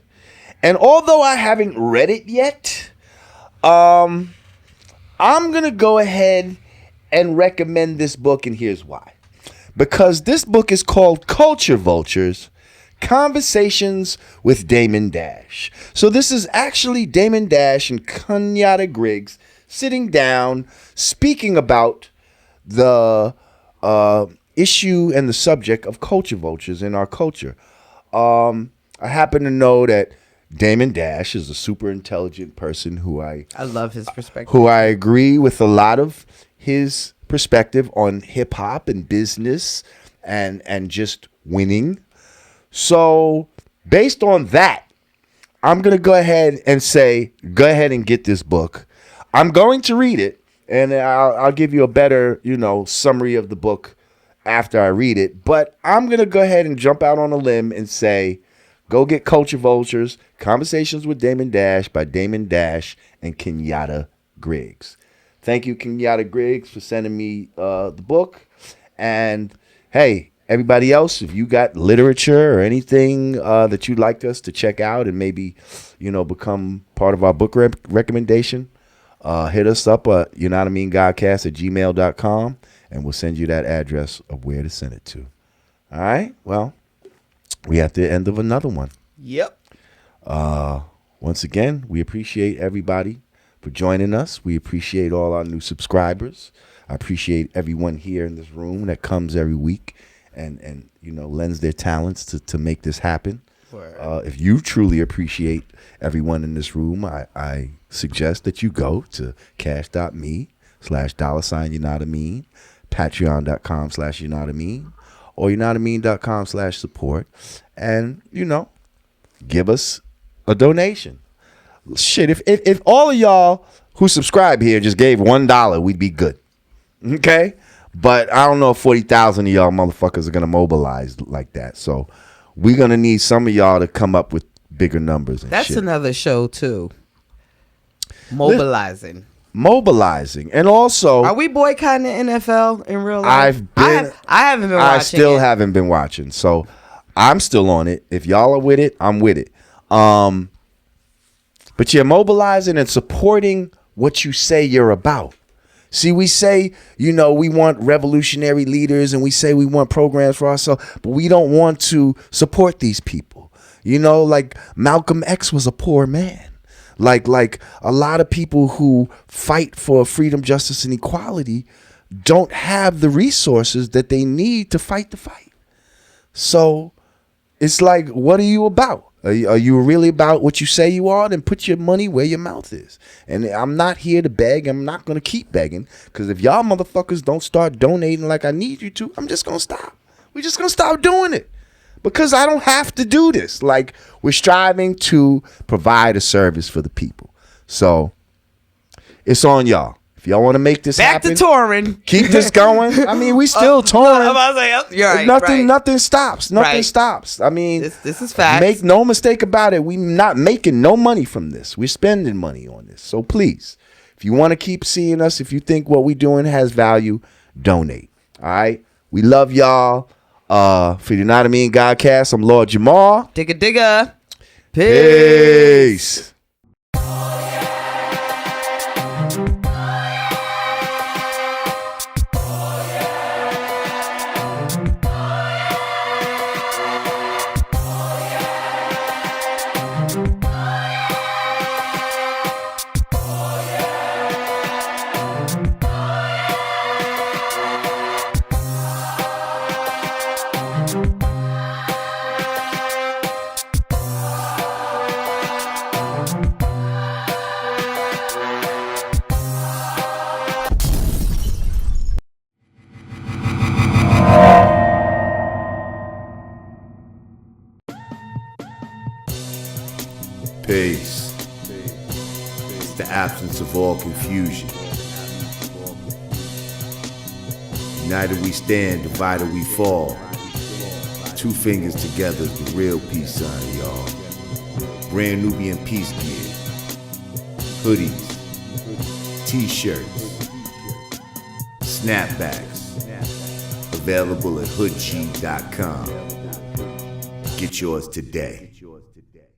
and although I haven't read it yet, I'm gonna go ahead and recommend this book, and here's why. Because this book is called Culture Vultures, Conversations with Damon Dash. So this is actually Damon Dash and Kenyatta Griggs sitting down, speaking about the issue and the subject of culture vultures in our culture. I happen to know that Damon Dash is a super intelligent person who I love his perspective. Who I agree with a lot of his perspective on hip hop and business and just winning. So based on that, I'm going to go ahead and say, go ahead and get this book. I'm going to read it, and I'll give you a better, summary of the book after I read it. But I'm going to go ahead and jump out on a limb and say, go get Culture Vultures, Conversations with Damon Dash by Damon Dash and Kenyatta Griggs. Thank you, Kenyatta Griggs, for sending me the book. And, hey, everybody else, if you got literature or anything that you'd like us to check out and maybe, become part of our book recommendation, hit us up at Yanadameen Godcast at gmail.com, and we'll send you that address of where to send it to. All right? Well, we at the end of another one. Yep. Once again, we appreciate everybody for joining us. We appreciate all our new subscribers. I appreciate everyone here in this room that comes every week and lends their talents to make this happen. If you truly appreciate everyone in this room, I suggest that you go to cash.me/$Yanadameen, patreon.com/Yanadameen, or Yanadameen.com/support, and give us a donation. Shit, if all of y'all who subscribe here just gave $1, we'd be good. Okay? But I don't know if 40,000 of y'all motherfuckers are gonna mobilize like that. So we're gonna need some of y'all to come up with bigger numbers and That's shit. another show too. Mobilizing. And also, are we boycotting the NFL in real life? I haven't been watching. I still haven't been watching. So I'm still on it. If y'all are with it, I'm with it. But you're mobilizing and supporting what you say you're about. See, we say, we want revolutionary leaders and we say we want programs for ourselves, but we don't want to support these people. Like Malcolm X was a poor man. Like a lot of people who fight for freedom, justice, and equality don't have the resources that they need to fight the fight. So it's like, what are you about? Are you really about what you say you are? Then put your money where your mouth is. And I'm not here to beg. I'm not going to keep begging. Because if y'all motherfuckers don't start donating like I need you to, I'm just going to stop. We're just going to stop doing it. Because I don't have to do this. Like, we're striving to provide a service for the people. So, it's on y'all. If y'all want to make this happen, back to touring. Keep this going. I mean, we still touring. Nothing stops. Nothing stops. I mean, this is facts. Make no mistake about it. We're not making no money from this. We're spending money on this. So please, if you want to keep seeing us, if you think what we're doing has value, donate. All right. We love y'all. For the Yanadameen Godcast, I'm Lord Jamar. Digga. Peace. Peace. It's the absence of all confusion. United we stand, divided we fall. 2 fingers together is the real peace sign, y'all. Brand Nubian PEACE gear. Hoodies. T-shirts. Snapbacks. Available at hoodg.com. Get yours today.